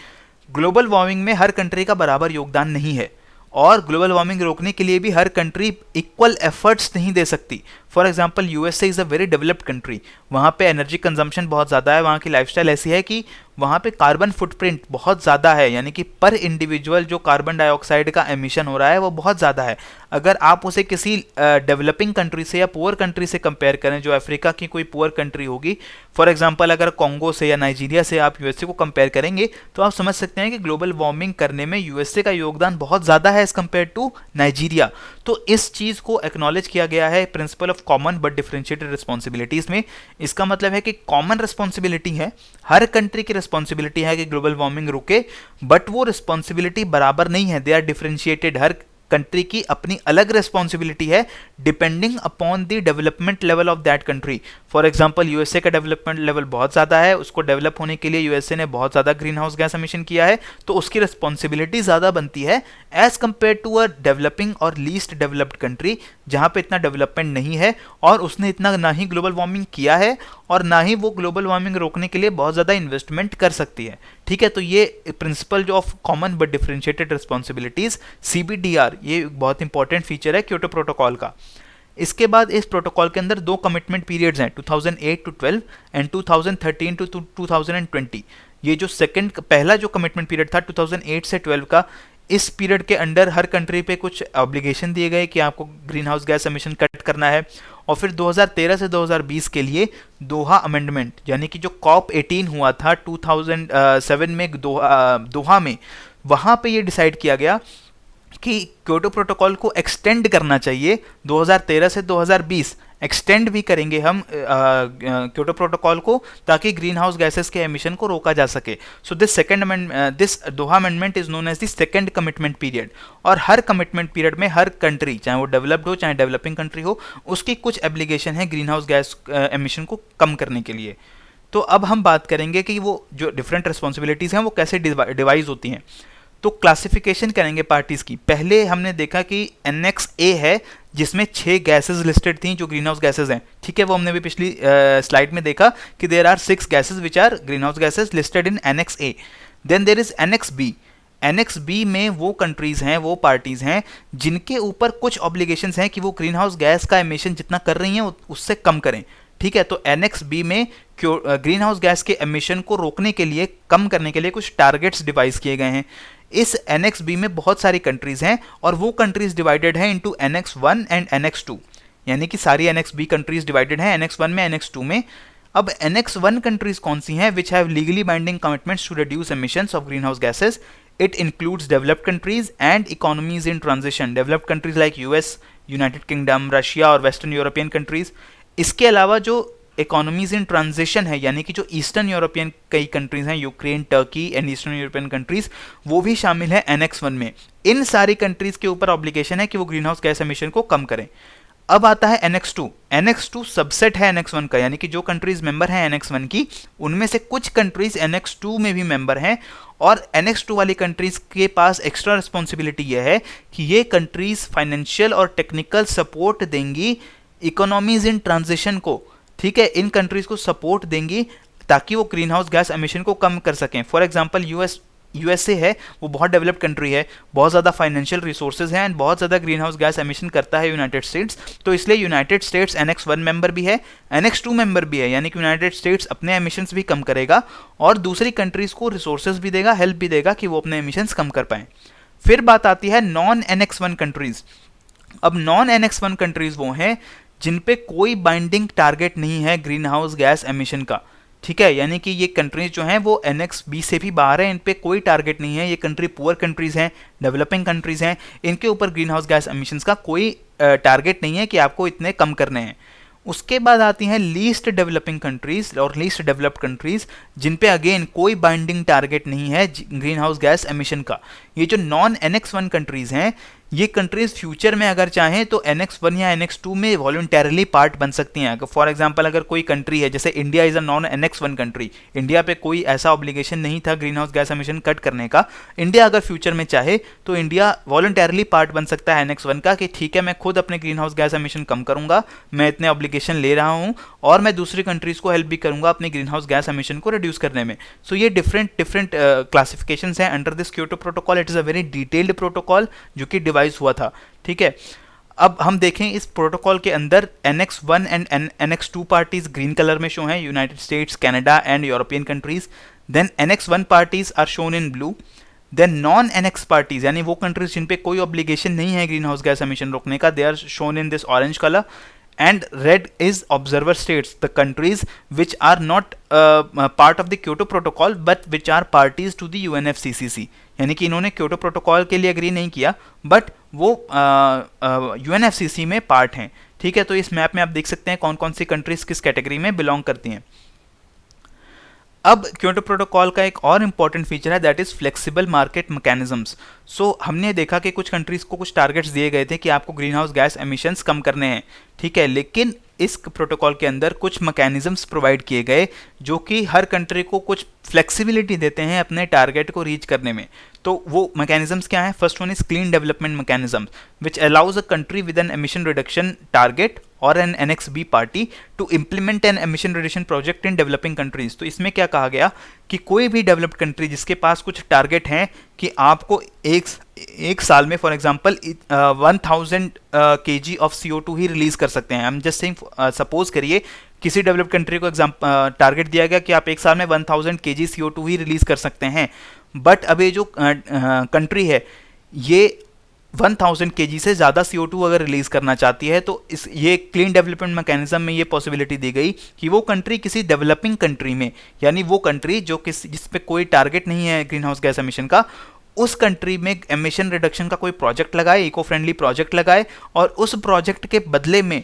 ग्लोबल वार्मिंग में हर कंट्री का बराबर योगदान नहीं है, और ग्लोबल वार्मिंग रोकने के लिए भी हर कंट्री इक्वल एफर्ट्स नहीं दे सकती. For example USA is a very developed country. वहाँ पे एनर्जी कंजम्पशन बहुत ज़्यादा है, वहाँ की लाइफस्टाइल ऐसी है कि वहाँ पे कार्बन फुटप्रिंट बहुत ज़्यादा है, यानी कि पर इंडिविजुअल जो कार्बन डाइऑक्साइड का एमिशन हो रहा है वो बहुत ज़्यादा है. अगर आप उसे किसी डेवलपिंग कंट्री से या पुअर कंट्री से कंपेयर करें, जो अफ्रीका की कोई पुअर कंट्री होगी, फॉर एग्जांपल अगर कॉन्गो से या नाइजीरिया से आप USA को कंपेयर करेंगे, तो आप समझ सकते हैं कि ग्लोबल वार्मिंग करने में USA का योगदान बहुत ज़्यादा है एज़ कम्पेयर टू नाइजीरिया. तो इस चीज़ को एक्नॉलेज किया गया है principle of common but differentiated responsibilities में। इसका मतलब है कि कॉमन रिस्पॉन्सिबिलिटी है, हर कंट्री की रिस्पॉन्सिबिलिटी है कि ग्लोबल वार्मिंग रुके, बट वो रिस्पॉन्सिबिलिटी बराबर नहीं है, दे आर डिफरेंशिएटेड। हर कंट्री की अपनी अलग रिस्पॉन्सिबिलिटी है depending upon the development level of that country. For example USA का डेवलपमेंट लेवल बहुत ज़्यादा है, उसको डेवलप होने के लिए यूएसए ने बहुत ज़्यादा ग्रीन हाउस गैस एमिशन किया है, तो उसकी रिस्पॉन्सिबिलिटी ज़्यादा बनती है as compare to a developing और लीस्ट डेवलप्ड कंट्री, जहाँ पे इतना डेवलपमेंट नहीं है और उसने इतना ना ही ग्लोबल वार्मिंग किया है और ना ही वो ग्लोबल वार्मिंग रोकने के लिए बहुत ज़्यादा इन्वेस्टमेंट कर सकती है। ठीक है, तो ये प्रिंसिपल जो of common but differentiated responsibilities CBDR, ये बहुत इंपॉर्टेंट फीचर है क्योटो प्रोटोकॉल का। इसके बाद इस प्रोटोकॉल के अंदर दो कमिटमेंट पीरियड्स हैं, 2008 to 12 एंड 2013 to 2020। ये जो पहला जो कमिटमेंट पीरियड था 2008 से 12 का, इस पीरियड के अंडर हर कंट्री पे कुछ ऑब्लिगेशन दिए गए कि आपको green house gas emission cut करना है। और फिर 2013 से 2020 के लिए दोहा अमेंडमेंट, यानी कि जो COP18 हुआ था 2007 में दोहा में, वहाँ पे ये डिसाइड किया गया कि क्योटो प्रोटोकॉल को एक्सटेंड करना चाहिए 2013 से 2020। एक्सटेंड भी करेंगे हम क्योटो प्रोटोकॉल को, ताकि ग्रीन हाउस गैसेस के एमिशन को रोका जा सके। So this Doha amendment is known as the second commitment period. और हर कमिटमेंट पीरियड में हर कंट्री, चाहे वो डेवलप्ड हो चाहे डेवलपिंग कंट्री हो, उसकी कुछ एब्लिगेशन है ग्रीन हाउस गैस एमिशन को कम करने के लिए। तो अब हम बात करेंगे कि वो जो डिफरेंट रिस्पॉन्सिबिलिटीज़ हैं वो कैसे डिवाइज होती हैं। तो क्लासिफिकेशन करेंगे पार्टीज की। पहले हमने देखा कि एनेक्स ए है, जिसमें 6 गैसेस लिस्टेड थी जो ग्रीन हाउस गैसेस हैं। ठीक है, वो हमने भी पिछली स्लाइड में देखा कि there are 6 gases which are green house gases listed in annex A. Then there is annex B. Annex B में वो कंट्रीज हैं, वो पार्टीज हैं जिनके ऊपर कुछ ऑब्लिगेशंस हैं कि वो ग्रीन हाउस गैस का एमिशन जितना कर रही हैं उससे कम करें। ठीक है, तो एनेक्स बी में ग्रीन हाउस गैस के एमिशन को रोकने के लिए, कम करने के लिए कुछ टारगेट्स डिवाइस किए गए हैं। इस एनेक्स बी में बहुत सारी कंट्रीज हैं और वो कंट्रीज डिवाइडेड हैं इनटू एनेक्स 1 एंड एनेक्स 2, यानी कि सारी एनेक्स बी कंट्रीज डिवाइडेड हैं एनेक्स 1 में, एनेक्स 2 में। अब एनेक्स 1 कंट्रीज कौन सी हैं? Which have legally binding commitments to reduce emissions of green house gases. It includes developed countries and economies in transition. Developed countries like US, United Kingdom, Russia और western European countries. इसके अलावा जो economies in transition है, यानी कि जो eastern European कई countries हैं, Ukraine, Turkey and eastern European countries, वो भी शामिल है एनेक्स 1 में। इन सारी कंट्रीज के ऊपर ऑब्लिगेशन है कि वो ग्रीन हाउस गैस एमिशन को कम करें। अब आता है एनेक्स 2। एनेक्स 2 सबसेट है एनेक्स 1 का, यानी कि जो कंट्रीज मेंबर हैं एनेक्स 1 की, उनमें से कुछ कंट्रीज एनेक्स 2 में भी मेंबर हैं। और एनेक्स 2 वाली कंट्रीज के पास एक्स्ट्रा रिस्पॉन्सिबिलिटी यह है कि ये कंट्रीज फाइनेंशियल और टेक्निकल सपोर्ट देंगी इकोनॉमीज इन ट्रांजिशन को। ठीक है, इन कंट्रीज को सपोर्ट देंगी ताकि वो ग्रीन हाउस गैस एमिशन को कम कर सकें। फॉर एग्जांपल यूएसए है, वो बहुत डेवलप्ड कंट्री है, बहुत ज़्यादा फाइनेंशियल रिसोर्सेज हैं एंड बहुत ज़्यादा ग्रीन हाउस गैस एमिशन करता है यूनाइटेड स्टेट्स। तो इसलिए यूनाइटेड स्टेट्स एनेक्स 1 मेंबर भी है, एनेक्स 2 मेंबर भी है, यानी कि यूनाइटेड स्टेट्स अपने एमिशंस भी कम करेगा और दूसरी कंट्रीज को रिसोर्सेज भी देगा, हेल्प भी देगा कि वो अपने एमिशंस कम कर पाएँ। फिर बात आती है नॉन एनेक्स 1 कंट्रीज। अब नॉन एनेक्स 1 कंट्रीज वो हैं जिन पे कोई बाइंडिंग टारगेट नहीं है ग्रीन हाउस गैस एमिशन का। ठीक है, यानी कि ये कंट्रीज जो हैं वो एनेक्स बी से भी बाहर हैं, इन पे कोई टारगेट नहीं है। ये कंट्री पुअर कंट्रीज हैं, डेवलपिंग कंट्रीज हैं, इनके ऊपर ग्रीन हाउस गैस एमिशंस का कोई टारगेट नहीं है कि आपको इतने कम करने हैं। उसके बाद आती हैं लीस्ट डेवलपिंग कंट्रीज और लीस्ट डेवलप्ड कंट्रीज, जिन पे अगेन कोई बाइंडिंग टारगेट नहीं है ग्रीन हाउस गैस एमिशन का। ये जो नॉन एनेक्स 1 कंट्रीज हैं, ये कंट्रीज फ्यूचर में अगर चाहें तो एनेक्स 1 या एनेक्स 2 में वॉलंटरली पार्ट बन सकती हैं। फॉर एग्जांपल अगर कोई कंट्री है, जैसे India is a non annex 1 country, India पे कोई ऐसा ऑब्लिगेशन नहीं था green house gas emission cut करने का। इंडिया अगर फ्यूचर में चाहे तो इंडिया वॉलंटरली पार्ट बन सकता है एनेक्स 1 का, कि ठीक है मैं खुद अपने ग्रीन हाउस गैस एमिशन कम करूंगा, मैं इतने ऑब्लिगेशन ले रहा हूं और मैं दूसरी कंट्रीज को हेल्प भी करूंगा अपने ग्रीन हाउस गैस एमिशन को रिड्यूस करने में। सो ये डिफरेंट क्लासिफिकेशंस हैं under this Kyoto protocol. It is a very detailed protocol जो कि डिवाइस हुआ था। ठीक है, अब हम देखें इस प्रोटोकॉल के अंदर annex 1 and annex 2 parties green colour में शो हैं, United States, Canada and European countries. Then annex 1 parties are shown in blue. Then non annex parties, यानी वो कंट्रीज जिन पे कोई ऑब्लिगेशन नहीं है ग्रीन हाउस गैस एमिशन रोकने का, they are shown in this orange colour. And red is observer states, the countries which are not part of the Kyoto Protocol but which are parties to the UNFCCC। यानी कि इन्होंने Kyoto protocol के लिए agree नहीं किया but वो UNFCCC में part हैं। ठीक है, तो इस मैप में आप देख सकते हैं कौन कौन सी कंट्रीज किस कैटेगरी में बिलोंग करती हैं। अब क्योटो प्रोटोकॉल का एक और इम्पॉर्टेंट फीचर है, that is flexible market mechanisms. So हमने देखा कि कुछ कंट्रीज को कुछ टारगेट्स दिए गए थे कि आपको ग्रीन हाउस गैस एमिशंस कम करने हैं, ठीक है, लेकिन इस प्रोटोकॉल के अंदर कुछ मैकेनिज्म्स प्रोवाइड किए गए जो कि हर कंट्री को कुछ फ्लेक्सिबिलिटी देते हैं अपने टारगेट को रीच करने में। तो वो मैकेनिज्म्स क्या है? First one is clean development mechanism which allows a country with an emission reduction target और an NXB party to implement an emission reduction project in developing countries. तो इसमें क्या कहा गया कि कोई भी डेवलप्ड कंट्री जिसके पास कुछ टारगेट हैं कि आपको एक साल में for example 1000 kg of CO2 he release कर सकते हैं। I am just saying, suppose करिए किसी डेवलप्ड कंट्री को टारगेट दिया गया कि आप एक साल में 1000 kg CO2 ही रिलीज कर सकते हैं, बट अब ये जो कंट्री है ये 1000 kg से ज़्यादा CO2 अगर रिलीज करना चाहती है तो ये क्लीन डेवलपमेंट मैकेनिज्म में ये पॉसिबिलिटी दी गई कि वो कंट्री किसी डेवलपिंग कंट्री में, यानी वो कंट्री जो जिस पे कोई टारगेट नहीं है ग्रीन हाउस गैस एमिशन का, उस कंट्री में एमिशन रिडक्शन का कोई प्रोजेक्ट लगाए, इको फ्रेंडली प्रोजेक्ट लगाए, और उस प्रोजेक्ट के बदले में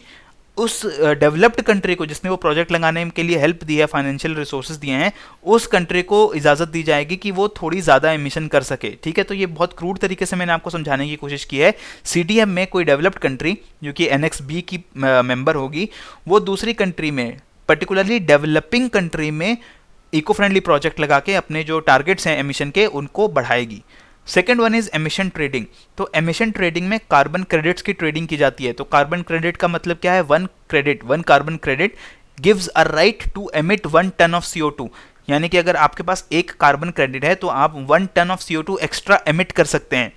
उस डेवलप्ड कंट्री को जिसने वो प्रोजेक्ट लगाने के लिए हेल्प दी है, फाइनेंशियल रिसोर्सेज दिए हैं, उस कंट्री को इजाज़त दी जाएगी कि वो थोड़ी ज़्यादा एमिशन कर सके। ठीक है, तो ये बहुत क्रूड तरीके से मैंने आपको समझाने की कोशिश की है। CDM में कोई डेवलप्ड कंट्री जो कि NXB की मेंबर होगी, वो दूसरी कंट्री में, पर्टिकुलरली डेवलपिंग कंट्री में इको फ्रेंडली प्रोजेक्ट लगा के अपने जो टारगेट्स हैं एमिशन के उनको बढ़ाएगी। Second one is emission trading. तो एमिशन ट्रेडिंग में कार्बन क्रेडिट्स की ट्रेडिंग की जाती है। तो कार्बन क्रेडिट का मतलब क्या है? One carbon credit gives a right to emit 1 ton of CO2। यानी कि अगर आपके पास एक कार्बन क्रेडिट है तो आप 1 ton of CO2 extra emit कर सकते हैं।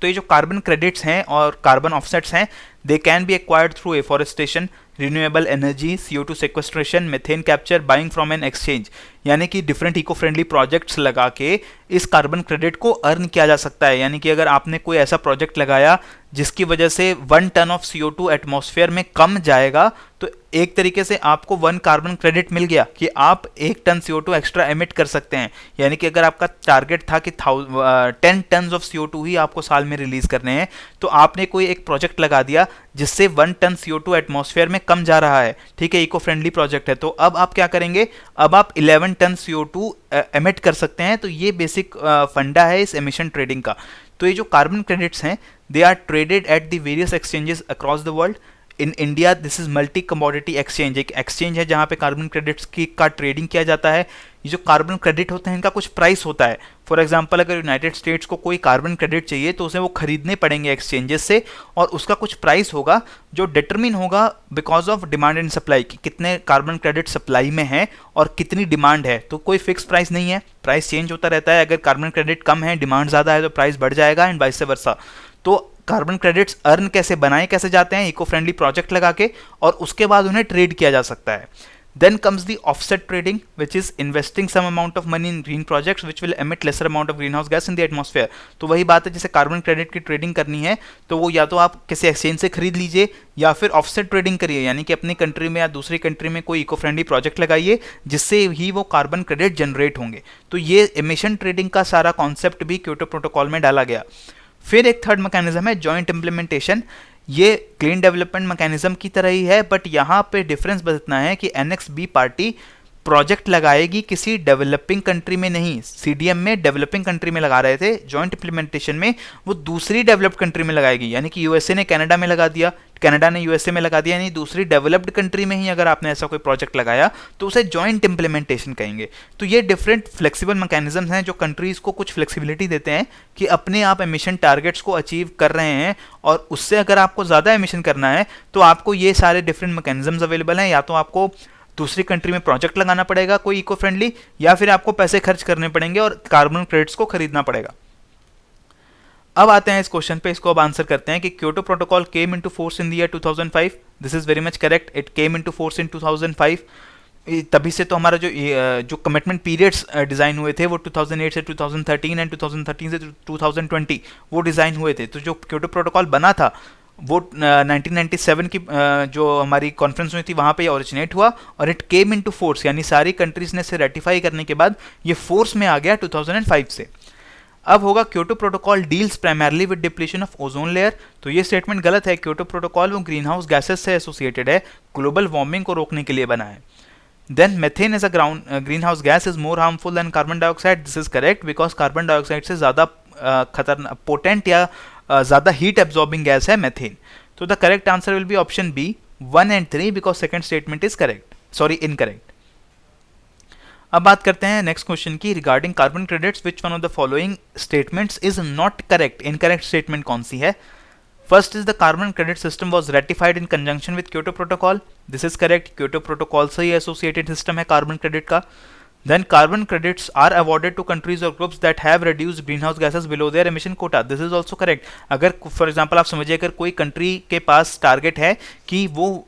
तो ये जो कार्बन क्रेडिट्स हैं और कार्बन ऑफसेट्स हैं, they can be acquired through afforestation, renewable energy, CO2 sequestration, methane capture, buying from an exchange. यानी कि डिफरेंट इको फ्रेंडली प्रोजेक्ट्स लगा के इस कार्बन क्रेडिट को अर्न किया जा सकता है। यानी कि अगर आपने कोई ऐसा प्रोजेक्ट लगाया जिसकी वजह से 1 टन ऑफ CO2 एटमॉस्फेयर में कम जाएगा, तो एक तरीके से आपको 1 कार्बन क्रेडिट मिल गया कि आप 1 टन CO2 एक्स्ट्रा एमिट कर सकते हैं। यानी कि अगर आपका टारगेट था कि 10 टन ऑफ CO2 ही आपको साल में रिलीज करने हैं, तो आपने कोई एक प्रोजेक्ट लगा दिया जिससे 1 टन CO2 एटमॉस्फेयर में कम जा रहा है। ठीक है, इको फ्रेंडली प्रोजेक्ट है। तो अब आप क्या करेंगे? अब आप 11 टन CO2 एमिट कर सकते हैं। तो ये बेसिक फंडा है इस एमिशन ट्रेडिंग का। तो ये जो कार्बन क्रेडिट्स हैं, they are traded at the various exchanges across the world. In India this is multi commodity exchange. एक एक्सचेंज है जहाँ पे कार्बन क्रेडिट्स का ट्रेडिंग किया जाता है। ये जो कार्बन क्रेडिट होते हैं इनका कुछ प्राइस होता है। फॉर एग्जांपल अगर यूनाइटेड स्टेट्स को कोई कार्बन क्रेडिट चाहिए तो उसे वो खरीदने पड़ेंगे एक्सचेंजेस से, और उसका कुछ प्राइस होगा जो डिटरमिन होगा because of demand and supply, कि कितने कार्बन क्रेडिट सप्लाई में है और कितनी डिमांड है। तो कोई फिक्स प्राइस नहीं है, प्राइस चेंज होता रहता है। अगर कार्बन क्रेडिट कम है, डिमांड ज़्यादा है, तो प्राइस बढ़ जाएगा एंड वाइस वर्सा। तो कार्बन क्रेडिट्स अर्न कैसे, बनाए कैसे जाते हैं? इको फ्रेंडली प्रोजेक्ट लगा के, और उसके बाद उन्हें ट्रेड किया जा सकता है। Then comes the offset trading, which is investing some amount of money in green projects which will emit lesser amount of greenhouse gas in the atmosphere। तो वही बात है, जैसे कार्बन क्रेडिट की ट्रेडिंग करनी है तो वो या तो आप किसी एक्सचेंज से खरीद लीजिए या फिर ऑफसेट ट्रेडिंग करिए, यानी कि अपनी कंट्री में या दूसरी कंट्री में कोई इको फ्रेंडली प्रोजेक्ट लगाइए जिससे ही वो कार्बन क्रेडिट जनरेट होंगे। तो ये एमिशन ट्रेडिंग का सारा कॉन्सेप्ट भी क्योटो प्रोटोकॉल में डाला गया। फिर एक थर्ड मैकेनिज्म है जॉइंट इम्प्लीमेंटेशन। ये क्लीन डेवलपमेंट मैकेनिज्म की तरह ही है, बट यहाँ पे डिफरेंस इतना है कि NXB पार्टी प्रोजेक्ट लगाएगी किसी डेवलपिंग कंट्री में नहीं। CDM में डेवलपिंग कंट्री में लगा रहे थे, जॉइंट इम्प्लीमेंटेशन में वो दूसरी डेवलप्ड कंट्री में लगाएगी। यानी कि USA ने कनाडा में लगा दिया, कनाडा ने USA में लगा दिया, यानी दूसरी डेवलप्ड कंट्री में ही अगर आपने ऐसा कोई प्रोजेक्ट लगाया तो उसे जॉइंट इम्प्लीमेंटेशन कहेंगे। तो ये डिफरेंट फ्लेक्सिबल मैकेनिज्म्स हैं जो कंट्रीज को कुछ फ्लेक्सिबिलिटी देते हैं कि अपने आप एमिशन टारगेट्स को अचीव कर रहे हैं, और उससे अगर आपको ज़्यादा एमिशन करना है तो आपको ये सारे डिफरेंट मैकेनिज्म्स अवेलेबल हैं। या तो आपको दूसरी कंट्री में प्रोजेक्ट लगाना पड़ेगा कोई इको फ्रेंडली, या फिर आपको पैसे खर्च करने पड़ेंगे और कार्बन क्रेडिट्स को खरीदना पड़ेगा। अब आते हैं इस क्वेश्चन पे, इसको अब आंसर करते हैं कि Kyoto protocol came into force in the year 2005। This is very much correct, it came into force in 2005। तभी से तो हमारा जो कमिटमेंट पीरियड्स डिज़ाइन हुए थे वो 2008 से 2013 एंड 2013 से 2020 वो डिज़ाइन हुए थे। तो जो क्योटो प्रोटोकॉल बना था वो 1997 की जो हमारी कॉन्फ्रेंस हुई थी वहाँ पे ओरिजिनेट हुआ, और इट केम इनटू फोर्स, यानी सारी कंट्रीज ने इसे रेटिफाई करने के बाद ये फोर्स में आ गया 2005 से। अब होगा Kyoto protocol deals primarily with depletion of ozone layer, तो ये स्टेटमेंट गलत है। क्योटो प्रोटोकॉल वो ग्रीन हाउस गैसेस से एसोसिएटेड है, ग्लोबल वार्मिंग को रोकने के लिए बना है। Then methane as a green house gas is more harmful than carbon dioxide, this is correct because carbon dioxide से ज़्यादा खतरनाक पोटेंट या ज़्यादा हीट एब्जॉर्बिंग गैस है मेथेन। तो the correct answer will be option B 1 and 3 because second statement is correct, sorry incorrect. अब बात करते हैं नेक्स्ट क्वेश्चन की regarding carbon credits, which one of the following statements is not correct. Incorrect statement कौन सी है? First is the carbon credit system was ratified in conjunction with Kyoto protocol, this is correct. Kyoto protocol से ही associated system है carbon credit का। Then carbon credits are awarded to countries और groups that have reduced green house gases below their emission quota, this is also correct. अगर for example आप समझिए अगर कोई कंट्री के पास टारगेट है कि वो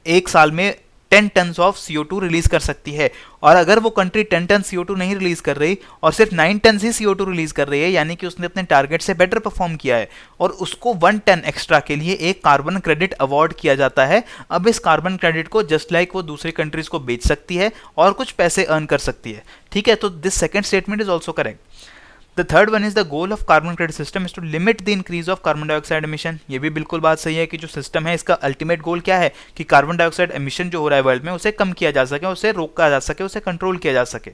एक साल में 10 टन ऑफ CO2 रिलीज कर सकती है, और अगर वो कंट्री 10 टन CO2 नहीं रिलीज कर रही और सिर्फ 9 टन ही CO2 रिलीज कर रही है, यानी कि उसने अपने टारगेट से बेटर परफॉर्म किया है, और उसको 1 टन एक्स्ट्रा के लिए एक कार्बन क्रेडिट अवार्ड किया जाता है। अब इस कार्बन क्रेडिट को जस्ट लाइक वो दूसरी कंट्रीज को बेच सकती है और कुछ पैसे अर्न कर सकती है, ठीक है। तो this second statement is also correct. The third one is the goal of carbon credit system is to limit the increase of carbon dioxide emission, ये भी बिल्कुल बात सही है कि जो सिस्टम है इसका अल्टीमेट गोल क्या है कि कार्बन डाइऑक्साइड एमिशन जो हो रहा है वर्ल्ड में उसे कम किया जा सके, उसे रोका जा सके, उसे कंट्रोल किया जा सके।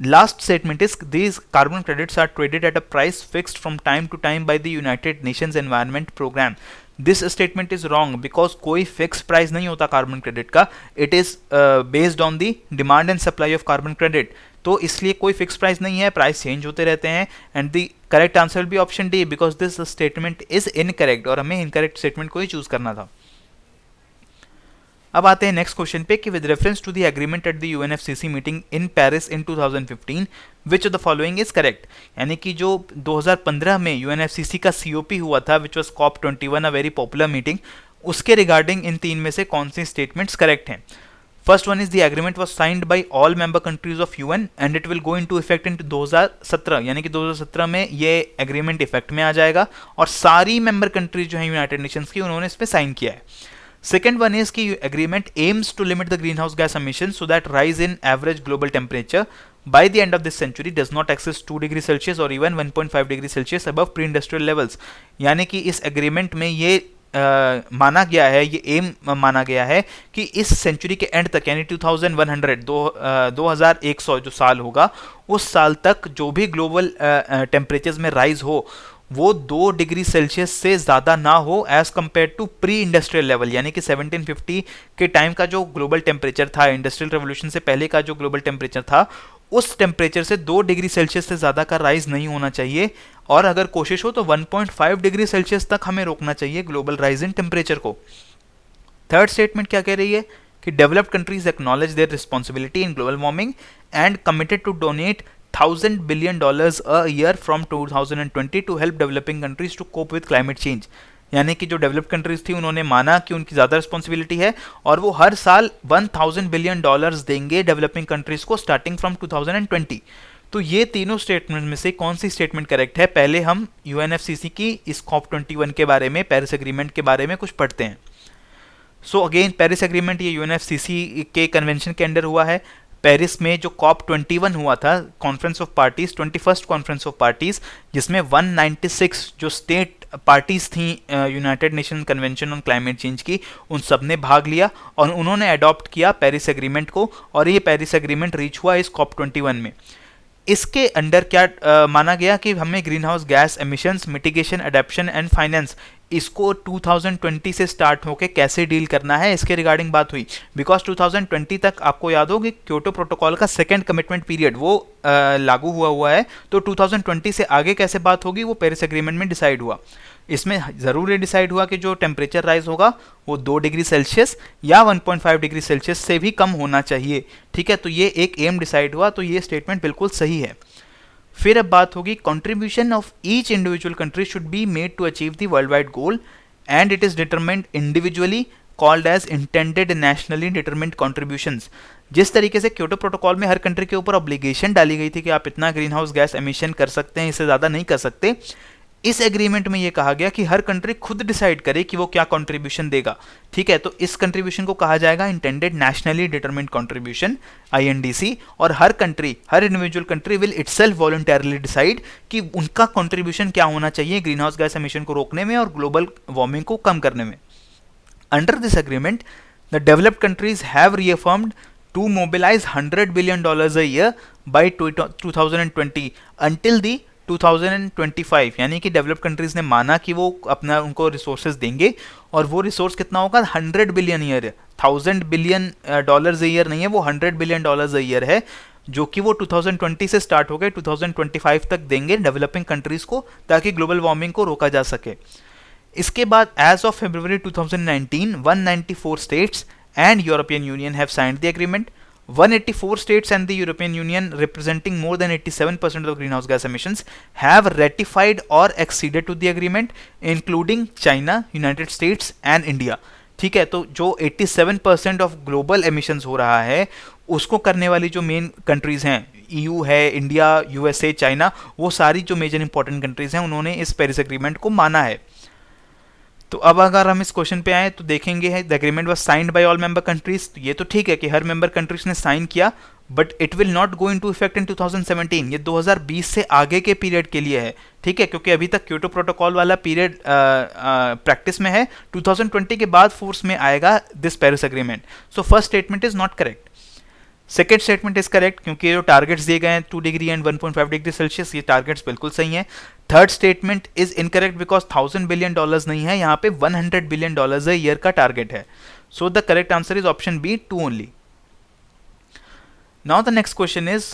Last statement is these carbon credits are traded at a price fixed from time to time by the United Nations environment programme, this statement is wrong because कोई फिक्स प्राइस नहीं होता कार्बन क्रेडिट का, it is based on the demand and supply of carbon credit, तो इसलिए कोई fix price नहीं है, price change होते रहते हैं। And the correct answer will be option D because this statement is incorrect, और हमें इनकरेक्ट स्टेटमेंट को ही चूज करना था। अब आते हैं नेक्स्ट क्वेश्चन पे कि with reference to the agreement at the UNFCCC meeting in Paris in 2015 which of the following is correct, यानी कि जो 2015 में UNFCCC का COP हुआ था which was COP21 a very popular meeting, उसके रिगार्डिंग इन तीन में से कौन सी स्टेटमेंट्स करेक्ट हैं? First one is the agreement was signed by all member countries of UN and it will go into effect in 2017, यानी कि 2017 में ये एग्रीमेंट इफेक्ट में आ जाएगा और सारी मेंबर कंट्रीज जो हैं यूनाइटेड नेशंस की उन्होंने इस पर साइन किया है। Second one is कि agreement aims to limit the greenhouse gas emissions so that rise in average global temperature by the end of this century does not exceed 2 degree Celsius or even 1.5 degree Celsius above pre-industrial levels, यानी कि इस agreement में ये माना गया है, ये M माना गया है कि इस सेंचुरी के एंड तक यानी 2100 जो साल होगा उस साल तक जो भी ग्लोबल टेम्परेचर्स में राइज हो वो 2 डिग्री सेल्सियस से ज़्यादा ना हो as compare to pre industrial level, यानी कि 1750 के टाइम का जो ग्लोबल टेम्परेचर था, इंडस्ट्रियल रेवोल्यूशन से पहले का जो ग्लोबल टेम्परेचर था, उस टेम्परेचर से 2 डिग्री सेल्सियस से ज़्यादा का राइज नहीं होना चाहिए, और अगर कोशिश हो तो 1.5 डिग्री सेल्सियस तक हमें रोकना चाहिए ग्लोबल राइज इन टेम्परेचर को। थर्ड स्टेटमेंट क्या कह रही है कि developed countries acknowledge their responsibility in global warming and committed to donate $1,000 billion a year from 2020 to help developing countries to cope with climate change, यानी कि जो developed countries थी उन्होंने माना कि उनकी ज़्यादा रिस्पॉन्सिबिलिटी है और वो हर साल $1,000 बिलियन देंगे डेवलपिंग कंट्रीज को स्टार्टिंग फ्रॉम 2020। तो ये तीनों स्टेटमेंट में से कौन सी स्टेटमेंट करेक्ट है? पहले हम UNFCCC की इस COP21 के बारे में, पेरिस एग्रीमेंट के बारे में कुछ पढ़ते हैं। सो अगेन पेरिस एग्रीमेंट ये UNFCCC के कन्वेंशन के अंडर हुआ है। पेरिस में जो COP21 हुआ था, conference of parties, 21st conference of parties, जिसमें 196 जो स्टेट पार्टीज थी United Nation convention on climate change की, उन सब ने भाग लिया और उन्होंने अडॉप्ट किया पेरिस एग्रीमेंट को, और ये पेरिस एग्रीमेंट रीच हुआ इस COP21 में। इसके अंडर क्या माना गया कि हमें green house gas emissions, mitigation, adaptation and finance, इसको 2020 से स्टार्ट होकर कैसे डील करना है इसके रिगार्डिंग बात हुई। बिकॉज 2020 तक आपको याद हो कि क्योटो प्रोटोकॉल का सेकंड कमिटमेंट पीरियड वो लागू हुआ है, तो 2020 से आगे कैसे बात होगी वो पेरिस एग्रीमेंट में डिसाइड हुआ। इसमें ज़रूर ये डिसाइड हुआ कि जो टेम्परेचर राइज होगा वो 2 डिग्री सेल्सियस या 1.5 डिग्री सेल्सियस से भी कम होना चाहिए, ठीक है। तो ये एक एम डिसाइड हुआ, तो ये स्टेटमेंट बिल्कुल सही है। फिर अब बात होगी contribution of each individual country should be made to achieve the world wide goal and it is determined individually called as intended nationally determined contributions. जिस तरीके से क्योटो प्रोटोकॉल में हर कंट्री के ऊपर ऑब्लिगेशन डाली गई थी कि आप इतना ग्रीन हाउस गैस एमिशन कर सकते हैं, इससे ज़्यादा नहीं कर सकते, इस एग्रीमेंट में ये कहा गया कि हर कंट्री खुद डिसाइड करे कि वो क्या कंट्रीब्यूशन देगा, ठीक है। तो इस कंट्रीब्यूशन को कहा जाएगा intended nationally determined contribution, INDC, और हर कंट्री, हर individual country will itself voluntarily decide कि उनका कंट्रीब्यूशन क्या होना चाहिए ग्रीन हाउस गैस एमिशन को रोकने में और ग्लोबल वार्मिंग को कम करने में। Under this agreement the developed countries have reaffirmed to mobilize $100 billion a year by 2020 until the 2025, यानी कि डेवलप्ड कंट्रीज ने माना कि वो अपना उनको रिसोर्सेज देंगे, और वो रिसोर्स कितना होगा 100 billion year, 1000 billion dollars a year नहीं है, वो 100 बिलियन डॉलर्स a ईयर है, जो कि वो 2020 से स्टार्ट हो गए 2025 तक देंगे डेवलपिंग कंट्रीज को, ताकि ग्लोबल वार्मिंग को रोका जा सके। इसके बाद as of February 2019 194 states and European Union have signed the agreement. 184 states and the European Union, representing more than 87% of greenhouse gas emissions, have ratified or acceded to the agreement, including China, United States and India. ठीक है, तो जो 87% of global emissions हो रहा है उसको करने वाली जो मेन कंट्रीज हैं, EU है, इंडिया, USA, चाइना, वो सारी जो मेजर इंपॉर्टेंट कंट्रीज हैं उन्होंने इस पेरिस एग्रीमेंट को माना है। तो अब अगर हम इस क्वेश्चन पे आए तो देखेंगे है the agreement was signed by all member countries. तो ये तो ठीक है कि हर मेंबर कंट्रीज ने साइन किया, but it will not go into effect in 2017, ये 2020 से आगे के पीरियड के लिए है, ठीक है, क्योंकि अभी तक क्योटो प्रोटोकॉल वाला पीरियड प्रैक्टिस में है, 2020 के बाद फोर्स में आएगा this Paris agreement. So first statement is not correct. Second statement is correct, क्योंकि जो टारगेट्स दिए गए हैं 2 डिग्री एंड 1.5 डिग्री सेल्सियस, ये टारगेट्स बिल्कुल सही हैं। Third statement is incorrect because $1000 billion नहीं है, यहाँ पे $100 बिलियन a ईयर का टारगेट है। So the correct answer is option B, 2 only. Now the next question is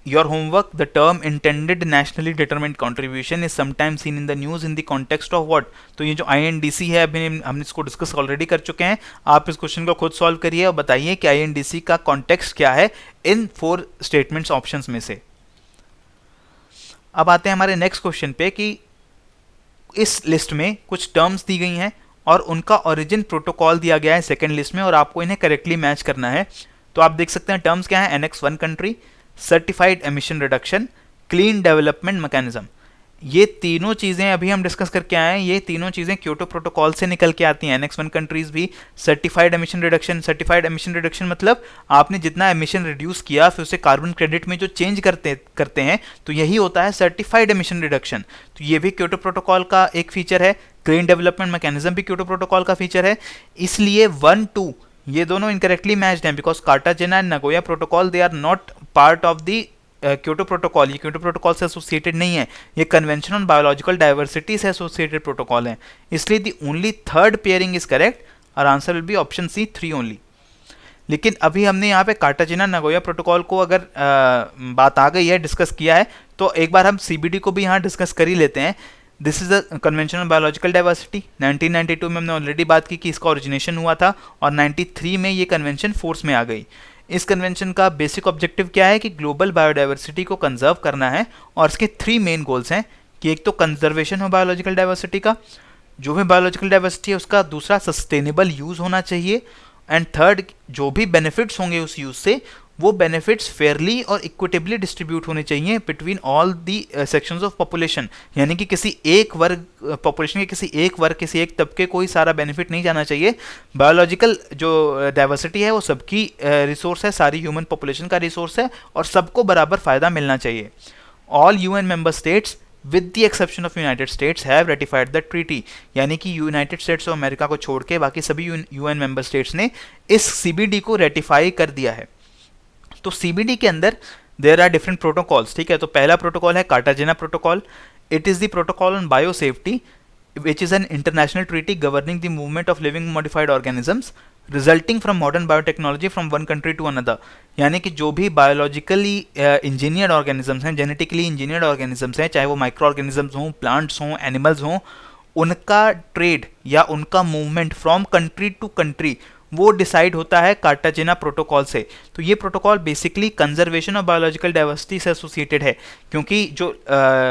your homework. The term intended nationally determined contribution is sometimes seen in the news in the context of what? तो ये जो INDC है अभी हम इसको discuss already कर चुके हैं, आप इस क्वेश्चन को खुद सॉल्व करिए और बताइए कि INDC का कॉन्टेक्स्ट क्या है इन 4 स्टेटमेंट्स ऑप्शंस में से। अब आते हैं हमारे नेक्स्ट क्वेश्चन पे कि इस लिस्ट में कुछ टर्म्स दी गई हैं और उनका ओरिजिन प्रोटोकॉल दिया गया है सेकेंड लिस्ट में, और आपको इन्हें करेक्टली मैच करना है। तो आप देख सकते हैं टर्म्स क्या है, Annex 1 country, certified emission reduction, clean development mechanism. ये तीनों चीज़ें अभी हम डिस्कस करके आए हैं, ये तीनों चीज़ें क्योटो प्रोटोकॉल से निकल के आती हैं। Annex 1 कंट्रीज भी सर्टिफाइड एमिशन रिडक्शन मतलब आपने जितना एमिशन रिड्यूस किया फिर उसे कार्बन क्रेडिट में जो चेंज करते हैं तो यही होता है सर्टिफाइड एमिशन रिडक्शन। तो ये भी क्योटो प्रोटोकॉल का एक फीचर है। क्लीन डेवलपमेंट मैकेनिज्म भी क्योटो प्रोटोकॉल का फीचर है। इसलिए 1, 2 ये दोनों इनकरेक्टली मैच्ड हैं because Cartagena and Nagoya protocol they are not part of the Kyoto protocol. ये क्योटो प्रोटोकॉल से एसोसिएटेड नहीं है, ये कन्वेंशन ऑन बायोलॉजिकल डाइवर्सिटी से एसोसिएटेड प्रोटोकॉल है। इसलिए the only third pairing is correct और answer will be option C, 3 only. लेकिन अभी हमने यहाँ पे कार्टाजेना नगोया प्रोटोकॉल को अगर बात आ गई है, डिस्कस किया है, तो एक बार हम CBD को भी यहाँ डिस्कस कर ही लेते हैं। This is the convention on biological diversity. 1992 में हमने ऑलरेडी बात की कि इसका ओरिजिनेशन हुआ था और 93 में ये कन्वेंशन फोर्स में आ गई। इस कन्वेंशन का बेसिक ऑब्जेक्टिव क्या है कि ग्लोबल बायोडाइवर्सिटी को कंजर्व करना है, और इसके 3 मेन गोल्स हैं कि एक तो कंजर्वेशन हो बायोलॉजिकल डाइवर्सिटी का, जो भी बायोलॉजिकल डाइवर्सिटी है उसका, दूसरा सस्टेनेबल यूज़ होना चाहिए, एंड थर्ड जो भी बेनिफिट्स होंगे उस यूज़ से वो बेनिफिट्स फेयरली और इक्विटेबली डिस्ट्रीब्यूट होने चाहिए between all the sections of population. यानी कि किसी एक वर्ग पॉपुलेशन के किसी एक तबके को ही सारा बेनिफिट नहीं जाना चाहिए। बायोलॉजिकल जो डाइवर्सिटी है वो सबकी रिसोर्स है, सारी ह्यूमन पॉपुलेशन का रिसोर्स है और सबको बराबर फ़ायदा मिलना चाहिए। All UN member states with the exception of United states have ratified the treaty, यानी कि यूनाइटेड स्टेट्स ऑफ अमेरिका को छोड़ के बाकी सभी UN मेंबर स्टेट्स ने इस CBD को रेटिफाई कर दिया है। तो CBD के अंदर देयर आर डिफरेंट प्रोटोकॉल्स, ठीक है। तो पहला प्रोटोकॉल है Cartagena protocol. It is the protocol on biosafety which is an international treaty governing the movement of living modified organisms resulting from modern biotechnology from one country to another. यानी कि जो भी biologically engineered organisms हैं, genetically engineered organisms हैं, चाहे वो micro organisms हों, plants हों, एनिमल्स हों, उनका ट्रेड या उनका movement from country to country वो डिसाइड होता है कार्टाजेना प्रोटोकॉल से। तो ये protocol basically conservation of biological diversity से एसोसिएटेड है, क्योंकि जो